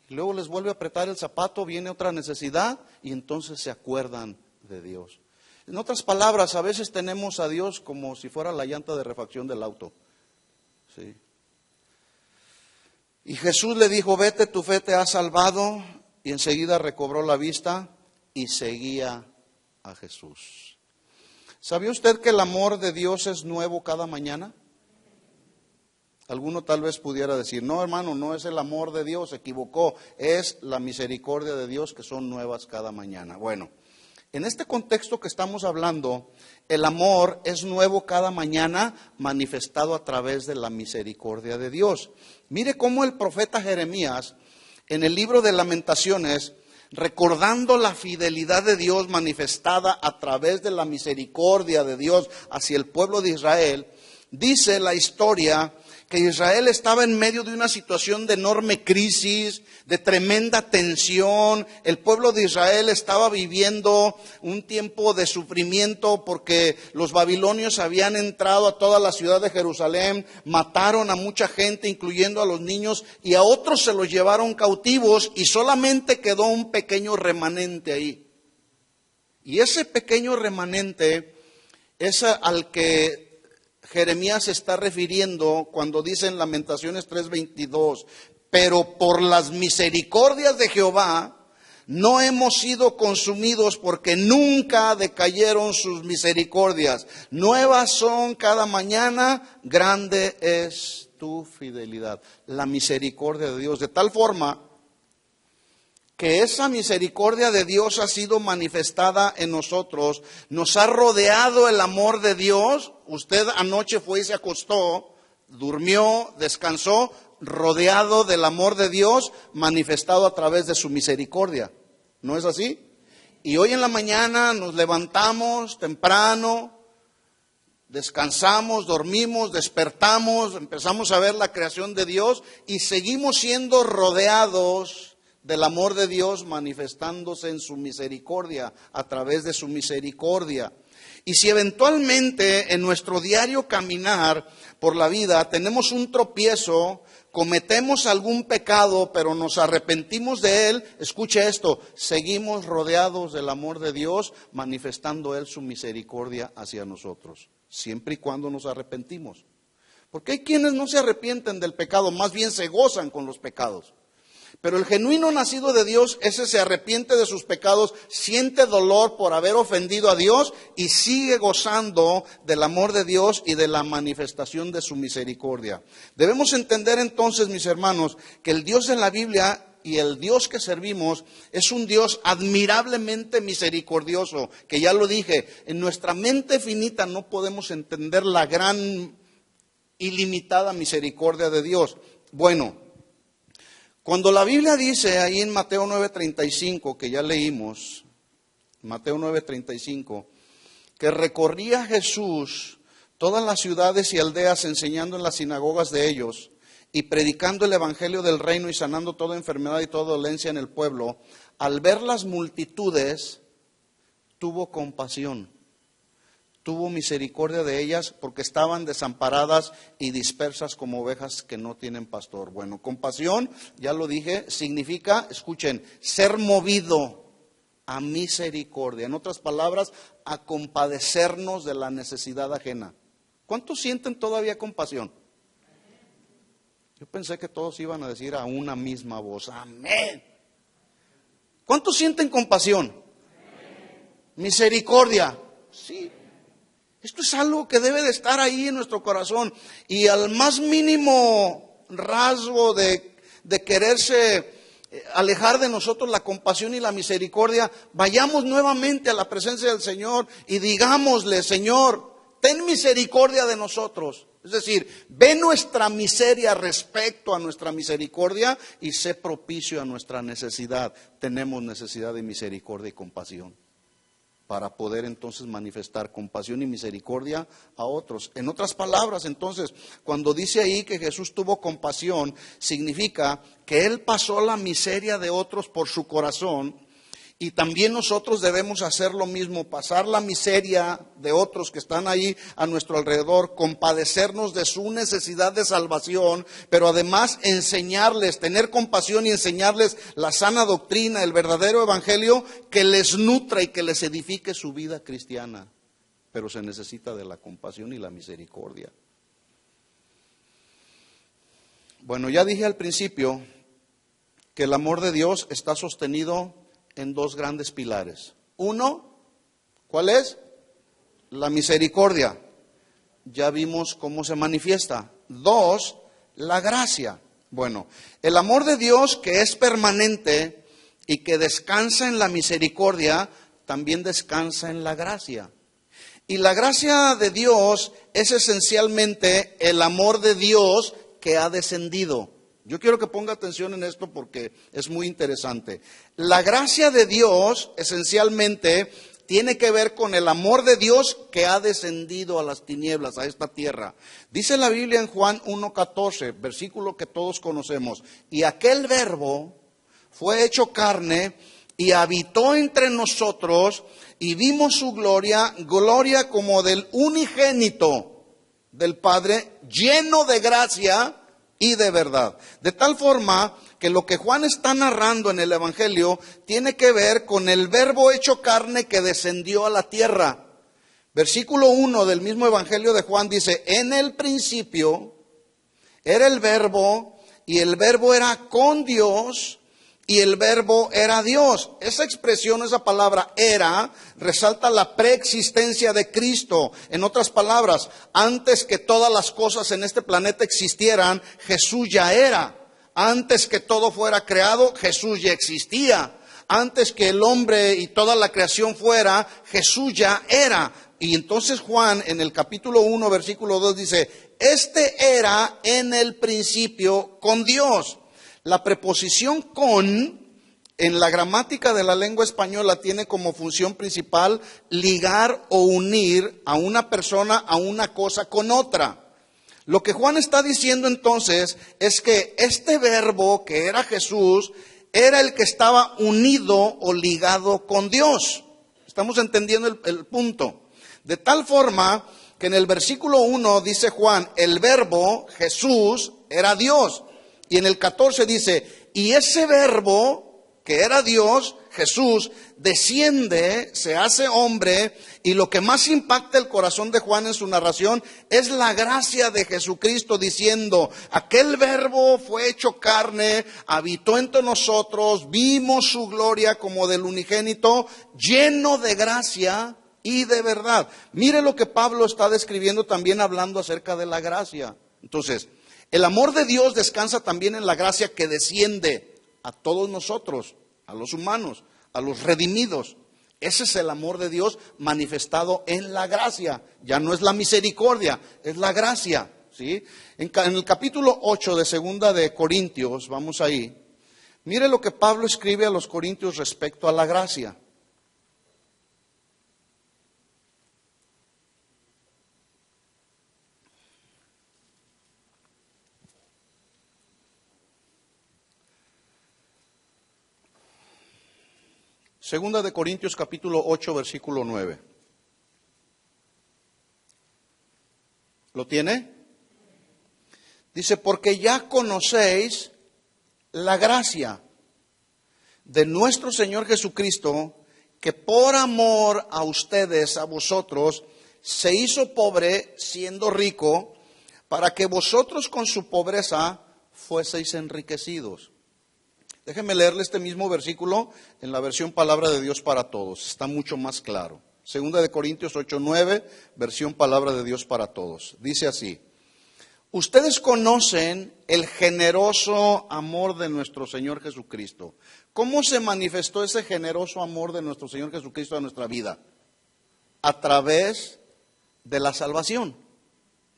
Y luego les vuelve a apretar el zapato, viene otra necesidad, y entonces se acuerdan de Dios. En otras palabras, a veces tenemos a Dios como si fuera la llanta de refacción del auto. ¿Sí? Y Jesús le dijo, vete, tu fe te ha salvado, y enseguida recobró la vista y seguía a Jesús. ¿Sabía usted que el amor de Dios es nuevo cada mañana? Alguno tal vez pudiera decir, no hermano, no es el amor de Dios, se equivocó, es la misericordia de Dios que son nuevas cada mañana. Bueno, en este contexto que estamos hablando, el amor es nuevo cada mañana manifestado a través de la misericordia de Dios. Mire cómo el profeta Jeremías, en el libro de Lamentaciones, recordando la fidelidad de Dios manifestada a través de la misericordia de Dios hacia el pueblo de Israel, dice la historia que Israel estaba en medio de una situación de enorme crisis, de tremenda tensión. El pueblo de Israel estaba viviendo un tiempo de sufrimiento porque los babilonios habían entrado a toda la ciudad de Jerusalén, mataron a mucha gente, incluyendo a los niños, y a otros se los llevaron cautivos y solamente quedó un pequeño remanente ahí. Y ese pequeño remanente es al que Jeremías se está refiriendo cuando dice en Lamentaciones 3:22, pero por las misericordias de Jehová no hemos sido consumidos porque nunca decayeron sus misericordias. Nuevas son cada mañana, grande es tu fidelidad. La misericordia de Dios, de tal forma que esa misericordia de Dios ha sido manifestada en nosotros, nos ha rodeado el amor de Dios. Usted anoche fue y se acostó, durmió, descansó, rodeado del amor de Dios, manifestado a través de su misericordia. ¿No es así? Y hoy en la mañana nos levantamos temprano, descansamos, dormimos, despertamos, empezamos a ver la creación de Dios y seguimos siendo rodeados del amor de Dios manifestándose en su misericordia, a través de su misericordia. Y si eventualmente en nuestro diario caminar por la vida tenemos un tropiezo, cometemos algún pecado, pero nos arrepentimos de él, escuche esto, seguimos rodeados del amor de Dios, manifestando él su misericordia hacia nosotros, siempre y cuando nos arrepentimos. Porque hay quienes no se arrepienten del pecado, más bien se gozan con los pecados. Pero el genuino nacido de Dios, ese se arrepiente de sus pecados, siente dolor por haber ofendido a Dios y sigue gozando del amor de Dios y de la manifestación de su misericordia. Debemos entender entonces, mis hermanos, que el Dios de la Biblia y el Dios que servimos es un Dios admirablemente misericordioso, que ya lo dije, en nuestra mente finita no podemos entender la gran ilimitada misericordia de Dios. Bueno, cuando la Biblia dice ahí en Mateo 9:35, que ya leímos, Mateo 9:35, que recorría Jesús todas las ciudades y aldeas enseñando en las sinagogas de ellos y predicando el evangelio del reino y sanando toda enfermedad y toda dolencia en el pueblo, al ver las multitudes, tuvo compasión. Tuvo misericordia de ellas porque estaban desamparadas y dispersas como ovejas que no tienen pastor. Bueno, compasión, ya lo dije, significa, escuchen, ser movido a misericordia. En otras palabras, a compadecernos de la necesidad ajena. ¿Cuántos sienten todavía compasión? Yo pensé que todos iban a decir a una misma voz, amén. ¿Cuántos sienten compasión? Misericordia, sí. Esto es algo que debe de estar ahí en nuestro corazón. Y al más mínimo rasgo de quererse alejar de nosotros la compasión y la misericordia, vayamos nuevamente a la presencia del Señor y digámosle, Señor, ten misericordia de nosotros. Es decir, ve nuestra miseria respecto a nuestra misericordia y sé propicio a nuestra necesidad. Tenemos necesidad de misericordia y compasión, para poder entonces manifestar compasión y misericordia a otros. En otras palabras, entonces, cuando dice ahí que Jesús tuvo compasión, significa que Él pasó la miseria de otros por su corazón, y también nosotros debemos hacer lo mismo, pasar la miseria de otros que están ahí a nuestro alrededor, compadecernos de su necesidad de salvación, pero además enseñarles, tener compasión y enseñarles la sana doctrina, el verdadero evangelio que les nutra y que les edifique su vida cristiana. Pero se necesita de la compasión y la misericordia. Bueno, ya dije al principio que el amor de Dios está sostenido en dos grandes pilares. Uno, ¿cuál es? La misericordia. Ya vimos cómo se manifiesta. Dos, La gracia. Bueno, el amor de Dios que es permanente y que descansa en la misericordia, también descansa en la gracia. Y la gracia de Dios es esencialmente el amor de Dios que ha descendido. Yo quiero que ponga atención en esto porque es muy interesante. La gracia de Dios esencialmente tiene que ver con el amor de Dios que ha descendido a las tinieblas, a esta tierra. Dice la Biblia en Juan 1:14, versículo que todos conocemos: y aquel verbo fue hecho carne y habitó entre nosotros, y vimos su gloria, gloria como del unigénito del Padre, lleno de gracia y de verdad. De tal forma que lo que Juan está narrando en el Evangelio tiene que ver con el verbo hecho carne que descendió a la tierra. Versículo 1 del mismo Evangelio de Juan dice: en el principio era el verbo, y el verbo era con Dios, y el verbo era Dios. Esa expresión, esa palabra era, resalta la preexistencia de Cristo. En otras palabras, antes que todas las cosas en este planeta existieran, Jesús ya era. Antes que todo fuera creado, Jesús ya existía. Antes que el hombre y toda la creación fuera, Jesús ya era. Y entonces Juan en el capítulo 1, versículo 2 dice: este era en el principio con Dios. La preposición con, en la gramática de la lengua española, tiene como función principal ligar o unir a una persona, a una cosa con otra. Lo que Juan está diciendo entonces es que este verbo que era Jesús era el que estaba unido o ligado con Dios. Estamos entendiendo el punto. De tal forma que en el versículo 1 dice Juan: el verbo, Jesús, era Dios. Y en el 14 dice: y ese verbo que era Dios, Jesús, desciende, se hace hombre. Y lo que más impacta el corazón de Juan en su narración es la gracia de Jesucristo, diciendo: aquel verbo fue hecho carne, habitó entre nosotros, vimos su gloria como del unigénito, lleno de gracia y de verdad. Mire lo que Pablo está describiendo también hablando acerca de la gracia. Entonces, el amor de Dios descansa también en la gracia que desciende a todos nosotros, a los humanos, a los redimidos. Ese es el amor de Dios manifestado en la gracia. Ya no es la misericordia, es la gracia, ¿sí? En el capítulo 8 de segunda de Corintios, vamos ahí. Mire lo que Pablo escribe a los corintios respecto a la gracia. Segunda de Corintios capítulo 8, versículo 9. ¿Lo tiene? Dice: porque ya conocéis la gracia de nuestro Señor Jesucristo, que por amor a ustedes, a vosotros, se hizo pobre siendo rico, para que vosotros con su pobreza fueseis enriquecidos. Déjenme leerle este mismo versículo en la versión Palabra de Dios para Todos. Está mucho más claro. Segunda de Corintios 8:9, versión Palabra de Dios para Todos. Dice así: ustedes conocen el generoso amor de nuestro Señor Jesucristo. ¿Cómo se manifestó ese generoso amor de nuestro Señor Jesucristo en nuestra vida? A través de la salvación.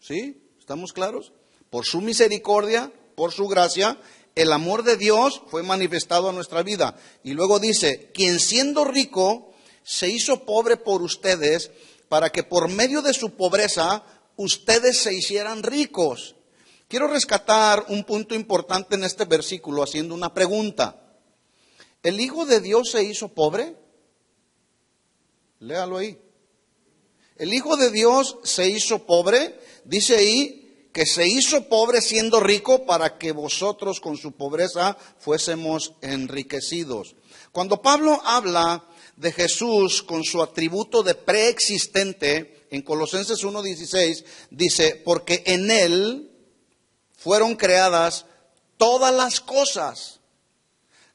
¿Sí? ¿Estamos claros? Por su misericordia, por su gracia, el amor de Dios fue manifestado a nuestra vida. Y luego dice: quien siendo rico se hizo pobre por ustedes, para que por medio de su pobreza ustedes se hicieran ricos. Quiero rescatar un punto importante en este versículo haciendo una pregunta. ¿El Hijo de Dios se hizo pobre? Léalo ahí. ¿El Hijo de Dios se hizo pobre? Dice ahí que se hizo pobre siendo rico, para que vosotros con su pobreza fuésemos enriquecidos. Cuando Pablo habla de Jesús con su atributo de preexistente, en Colosenses 1:16, dice: porque en Él fueron creadas todas las cosas,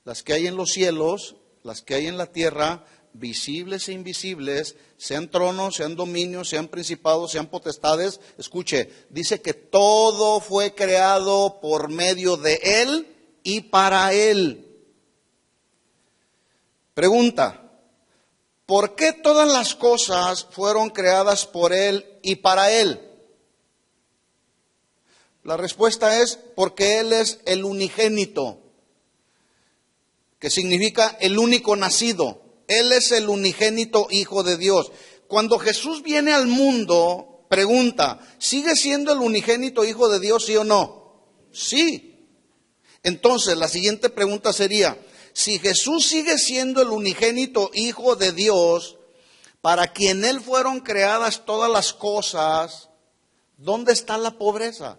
las que hay en los cielos, las que hay en la tierra, visibles e invisibles, sean tronos, sean dominios, sean principados, sean potestades. Escuche, dice que todo fue creado por medio de Él y para Él. Pregunta, ¿por qué todas las cosas fueron creadas por Él y para Él? La respuesta es porque Él es el unigénito, que significa el único nacido. Él es el unigénito Hijo de Dios. Cuando Jesús viene al mundo, pregunta, ¿sigue siendo el unigénito Hijo de Dios, sí o no? Sí. Entonces, la siguiente pregunta sería, si Jesús sigue siendo el unigénito Hijo de Dios, para quien Él fueron creadas todas las cosas, ¿dónde está la pobreza?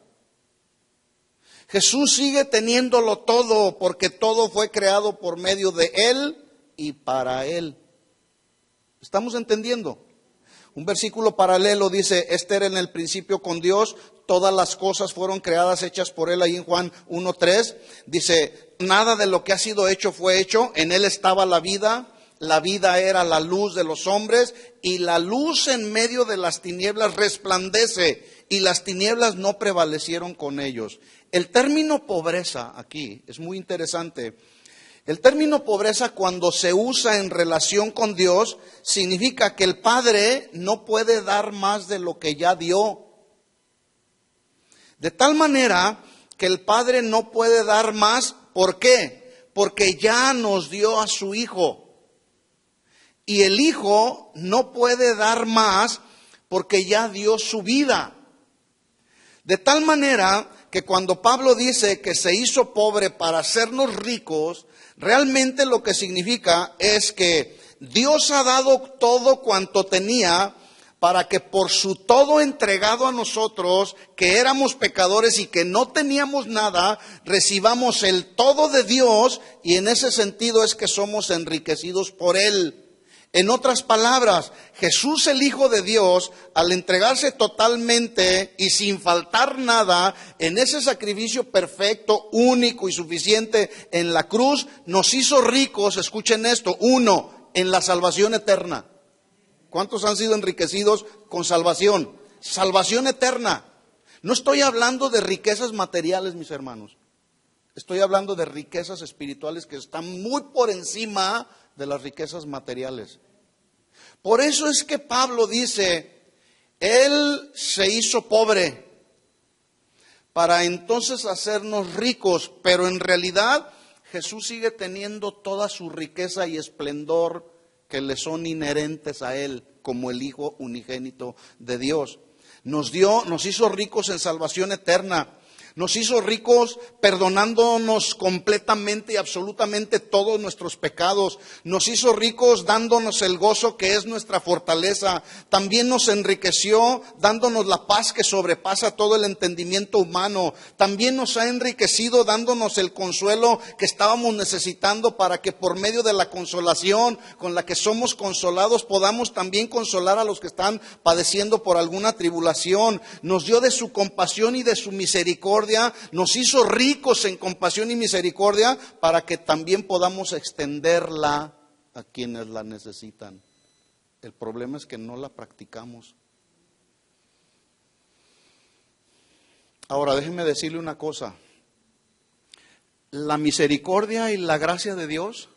Jesús sigue teniéndolo todo porque todo fue creado por medio de Él y para Él. ¿Estamos entendiendo? Un versículo paralelo dice, este era en el principio con Dios, todas las cosas fueron creadas, hechas por Él, ahí en Juan 1:3. Dice, nada de lo que ha sido hecho fue hecho, en Él estaba la vida era la luz de los hombres, y la luz en medio de las tinieblas resplandece, y las tinieblas no prevalecieron con ellos. El término pobreza aquí es muy interesante. El término pobreza, cuando se usa en relación con Dios, significa que el Padre no puede dar más de lo que ya dio. De tal manera que el Padre no puede dar más. ¿Por qué? Porque ya nos dio a su Hijo. Y el Hijo no puede dar más porque ya dio su vida. De tal manera que cuando Pablo dice que se hizo pobre para hacernos ricos, realmente lo que significa es que Dios ha dado todo cuanto tenía para que por su todo entregado a nosotros, que éramos pecadores y que no teníamos nada, recibamos el todo de Dios, y en ese sentido es que somos enriquecidos por Él. En otras palabras, Jesús, el Hijo de Dios, al entregarse totalmente y sin faltar nada en ese sacrificio perfecto, único y suficiente en la cruz, nos hizo ricos, escuchen esto, uno, en la salvación eterna. ¿Cuántos han sido enriquecidos con salvación? Salvación eterna. No estoy hablando de riquezas materiales, mis hermanos. Estoy hablando de riquezas espirituales que están muy por encima de las riquezas materiales. Por eso es que Pablo dice, Él se hizo pobre para entonces hacernos ricos, pero en realidad Jesús sigue teniendo toda su riqueza y esplendor que le son inherentes a Él como el Hijo unigénito de Dios. Nos hizo ricos en salvación eterna. Nos hizo ricos perdonándonos completamente y absolutamente todos nuestros pecados. Nos hizo ricos dándonos el gozo que es nuestra fortaleza. También nos enriqueció dándonos la paz que sobrepasa todo el entendimiento humano. También nos ha enriquecido dándonos el consuelo que estábamos necesitando para que por medio de la consolación con la que somos consolados podamos también consolar a los que están padeciendo por alguna tribulación. Nos dio de su compasión y de su misericordia. Nos hizo ricos en compasión y misericordia para que también podamos extenderla a quienes la necesitan. El problema es que no la practicamos. Ahora, déjenme decirle una cosa. La misericordia y la gracia de Dios,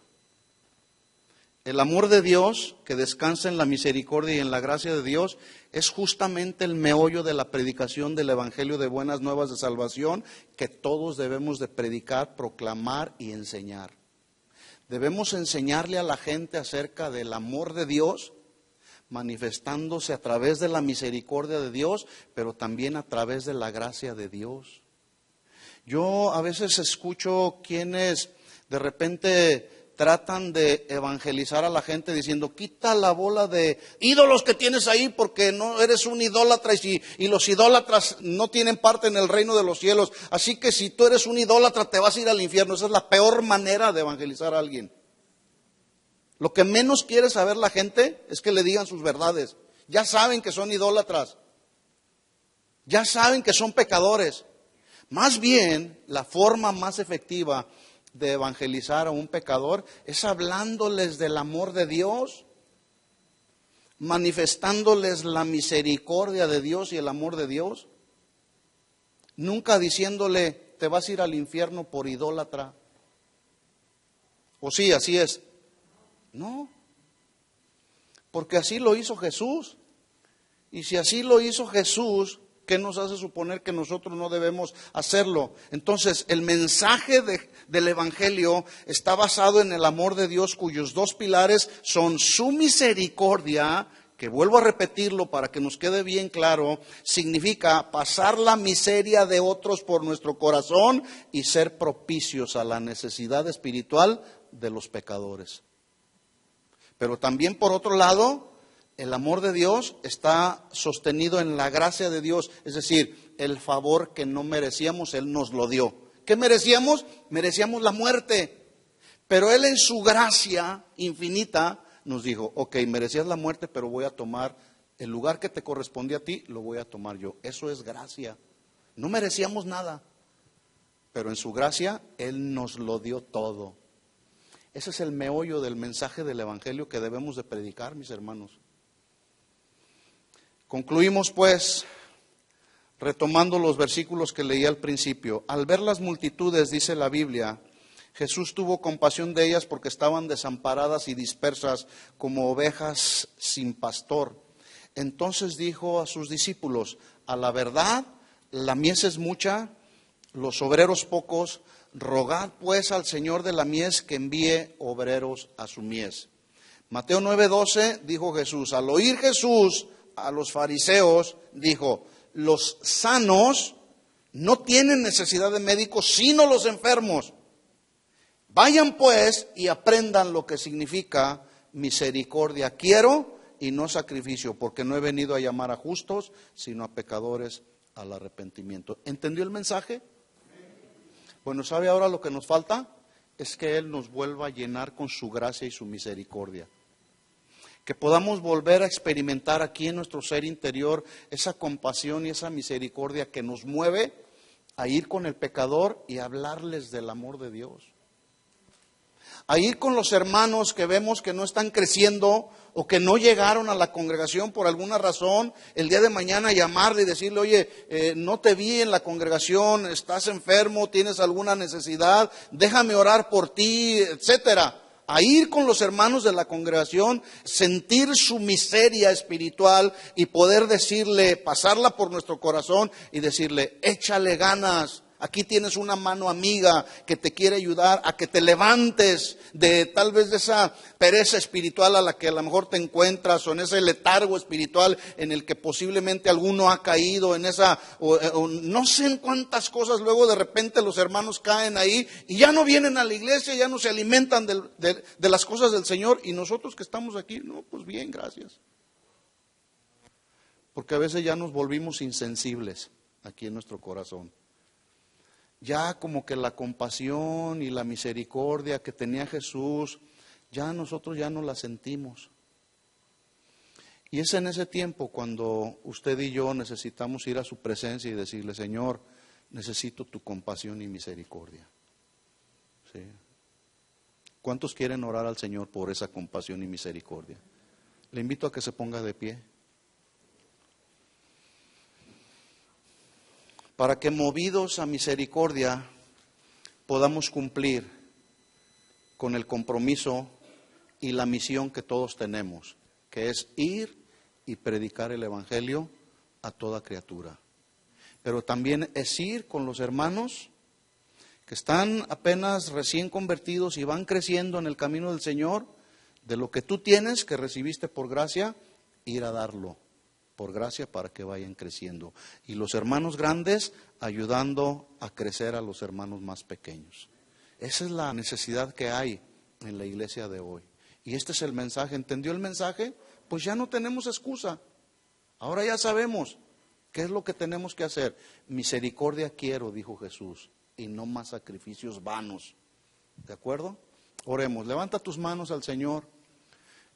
el amor de Dios que descansa en la misericordia y en la gracia de Dios, es justamente el meollo de la predicación del Evangelio de Buenas Nuevas de Salvación que todos debemos de predicar, proclamar y enseñar. Debemos enseñarle a la gente acerca del amor de Dios, manifestándose a través de la misericordia de Dios, pero también a través de la gracia de Dios. Yo a veces escucho quienes de repente tratan de evangelizar a la gente diciendo, quita la bola de ídolos que tienes ahí porque no eres un idólatra y los idólatras no tienen parte en el reino de los cielos. Así que si tú eres un idólatra te vas a ir al infierno. Esa es la peor manera de evangelizar a alguien. Lo que menos quiere saber la gente es que le digan sus verdades. Ya saben que son idólatras. Ya saben que son pecadores. Más bien, la forma más efectiva de evangelizar a un pecador es hablándoles del amor de Dios, manifestándoles la misericordia de Dios y el amor de Dios. Nunca diciéndole, te vas a ir al infierno por idólatra. ¿O sí, así es? No, porque así lo hizo Jesús. Y si así lo hizo Jesús, ¿qué nos hace suponer que nosotros no debemos hacerlo? Entonces, el mensaje del Evangelio está basado en el amor de Dios, cuyos dos pilares son su misericordia, que vuelvo a repetirlo para que nos quede bien claro, significa pasar la miseria de otros por nuestro corazón y ser propicios a la necesidad espiritual de los pecadores. Pero también, por otro lado, el amor de Dios está sostenido en la gracia de Dios, es decir, el favor que no merecíamos, Él nos lo dio. ¿Qué merecíamos? Merecíamos la muerte, pero Él en su gracia infinita nos dijo, ok, merecías la muerte, pero voy a tomar el lugar que te correspondía a ti, lo voy a tomar yo. Eso es gracia. No merecíamos nada, pero en su gracia Él nos lo dio todo. Ese es el meollo del mensaje del Evangelio que debemos de predicar, mis hermanos. Concluimos pues, retomando los versículos que leí al principio. Al ver las multitudes, dice la Biblia, Jesús tuvo compasión de ellas porque estaban desamparadas y dispersas como ovejas sin pastor. Entonces dijo a sus discípulos, a la verdad, la mies es mucha, los obreros pocos, rogad pues al Señor de la mies que envíe obreros a su mies. Mateo 9:12 dijo Jesús, al oír Jesús a los fariseos, dijo, los sanos no tienen necesidad de médicos, sino los enfermos. Vayan pues y aprendan lo que significa misericordia. Quiero y no sacrificio, porque no he venido a llamar a justos, sino a pecadores al arrepentimiento. ¿Entendió el mensaje? Bueno, ¿sabe ahora lo que nos falta? Es que Él nos vuelva a llenar con su gracia y su misericordia. Que podamos volver a experimentar aquí en nuestro ser interior esa compasión y esa misericordia que nos mueve a ir con el pecador y hablarles del amor de Dios. A ir con los hermanos que vemos que no están creciendo o que no llegaron a la congregación por alguna razón, el día de mañana llamarle y decirle, oye, no te vi en la congregación, estás enfermo, tienes alguna necesidad, déjame orar por ti, etcétera. A ir con los hermanos de la congregación, sentir su miseria espiritual y poder decirle, pasarla por nuestro corazón y decirle, échale ganas. Aquí tienes una mano amiga que te quiere ayudar a que te levantes de tal vez de esa pereza espiritual a la que a lo mejor te encuentras, o en ese letargo espiritual en el que posiblemente alguno ha caído, en esa, o no sé en cuántas cosas. Luego de repente los hermanos caen ahí y ya no vienen a la iglesia, ya no se alimentan de las cosas del Señor, y nosotros que estamos aquí, no, pues bien, gracias. Porque a veces ya nos volvimos insensibles aquí en nuestro corazón. Ya como que la compasión y la misericordia que tenía Jesús, ya nosotros ya no la sentimos. Y es en ese tiempo cuando usted y yo necesitamos ir a su presencia y decirle, Señor, necesito tu compasión y misericordia. ¿Sí? ¿Cuántos quieren orar al Señor por esa compasión y misericordia? Le invito a que se ponga de pie. Para que movidos a misericordia podamos cumplir con el compromiso y la misión que todos tenemos, que es ir y predicar el Evangelio a toda criatura. Pero también es ir con los hermanos que están apenas recién convertidos y van creciendo en el camino del Señor, de lo que tú tienes, que recibiste por gracia, ir a darlo por gracia para que vayan creciendo. Y los hermanos grandes ayudando a crecer a los hermanos más pequeños. Esa es la necesidad que hay en la iglesia de hoy. Y este es el mensaje. ¿Entendió el mensaje? Pues ya no tenemos excusa. Ahora ya sabemos qué es lo que tenemos que hacer. Misericordia quiero, dijo Jesús, y no más sacrificios vanos. ¿De acuerdo? Oremos. Levanta tus manos al Señor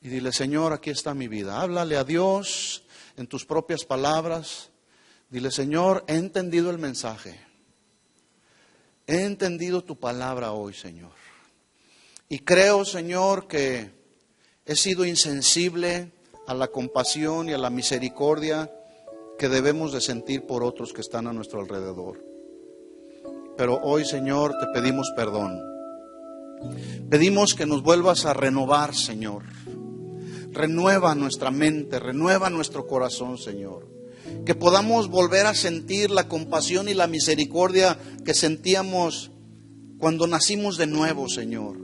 y dile, Señor, aquí está mi vida. Háblale a Dios en tus propias palabras. Dile, Señor, he entendido el mensaje. He entendido tu palabra hoy, Señor. Y creo, Señor, que he sido insensible a la compasión y a la misericordia que debemos de sentir por otros que están a nuestro alrededor. Pero hoy, Señor, te pedimos perdón. Pedimos que nos vuelvas a renovar, Señor. Renueva nuestra mente, renueva nuestro corazón, Señor. Que podamos volver a sentir la compasión y la misericordia que sentíamos cuando nacimos de nuevo, Señor.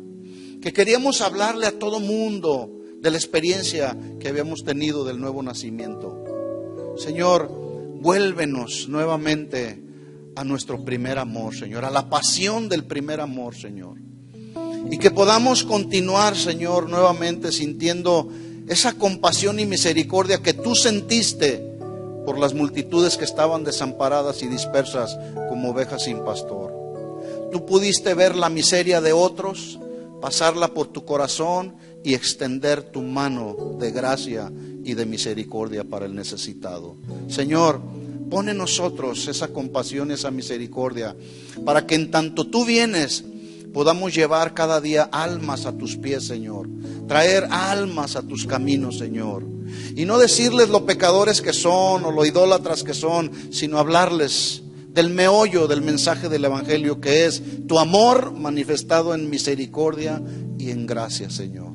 Que queríamos hablarle a todo mundo de la experiencia que habíamos tenido del nuevo nacimiento. Señor, vuélvenos nuevamente a nuestro primer amor, Señor, a la pasión del primer amor, Señor. Y que podamos continuar, Señor, nuevamente sintiendo esa compasión y misericordia que tú sentiste por las multitudes que estaban desamparadas y dispersas como ovejas sin pastor. Tú pudiste ver la miseria de otros, pasarla por tu corazón y extender tu mano de gracia y de misericordia para el necesitado. Señor, pon en nosotros esa compasión y esa misericordia para que en tanto tú vienes podamos llevar cada día almas a tus pies, Señor. Traer almas a tus caminos, Señor. Y no decirles lo pecadores que son o lo idólatras que son, sino hablarles del meollo del mensaje del Evangelio, que es tu amor manifestado en misericordia y en gracia, Señor.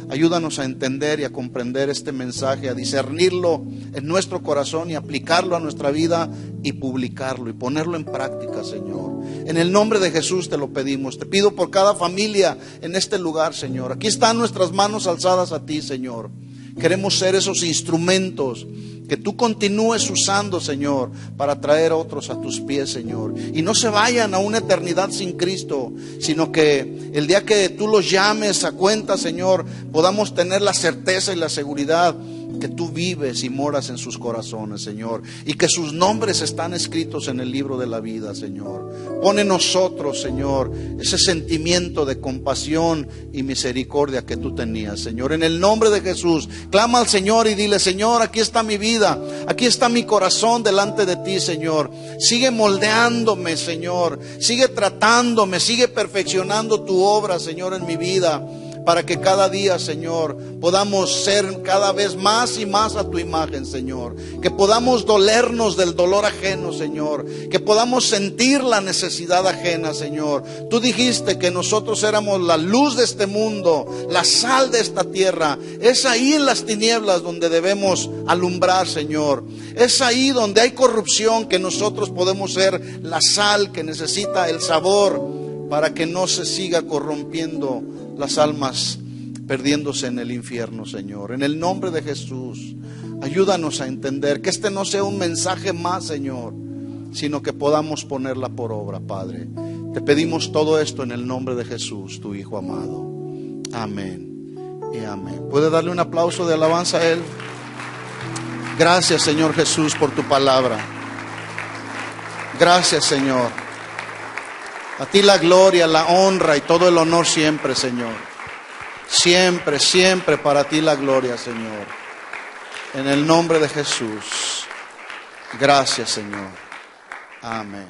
Ayúdanos a entender y a comprender este mensaje, a discernirlo en nuestro corazón y aplicarlo a nuestra vida y publicarlo y ponerlo en práctica, Señor. En el nombre de Jesús te lo pedimos. Te pido por cada familia en este lugar, Señor. Aquí están nuestras manos alzadas a ti, Señor. Queremos ser esos instrumentos que tú continúes usando, Señor, para traer a otros a tus pies, Señor. Y no se vayan a una eternidad sin Cristo, sino que el día que tú los llames a cuenta, Señor, podamos tener la certeza y la seguridad que tú vives y moras en sus corazones, Señor, y que sus nombres están escritos en el libro de la vida, Señor. Pon en nosotros, Señor, ese sentimiento de compasión y misericordia que tú tenías, Señor. En el nombre de Jesús, clama al Señor y dile: Señor, aquí está mi vida, aquí está mi corazón delante de ti, Señor. Sigue moldeándome, Señor. Sigue tratándome, sigue perfeccionando tu obra, Señor, en mi vida, para que cada día, Señor, podamos ser cada vez más y más a tu imagen, Señor. Que podamos dolernos del dolor ajeno, Señor. Que podamos sentir la necesidad ajena, Señor. Tú dijiste que nosotros éramos la luz de este mundo, la sal de esta tierra. Es ahí en las tinieblas donde debemos alumbrar, Señor. Es ahí donde hay corrupción que nosotros podemos ser la sal que necesita el sabor para que no se siga corrompiendo las almas, perdiéndose en el infierno, Señor. En el nombre de Jesús, ayúdanos a entender que este no sea un mensaje más, Señor, sino que podamos ponerla por obra, Padre. Te pedimos todo esto en el nombre de Jesús, tu Hijo amado. Amén y amén. ¿Puede darle un aplauso de alabanza a Él? Gracias, Señor Jesús, por tu palabra. Gracias, Señor. A ti la gloria, la honra y todo el honor siempre, Señor. Siempre, siempre para ti la gloria, Señor. En el nombre de Jesús. Gracias, Señor. Amén.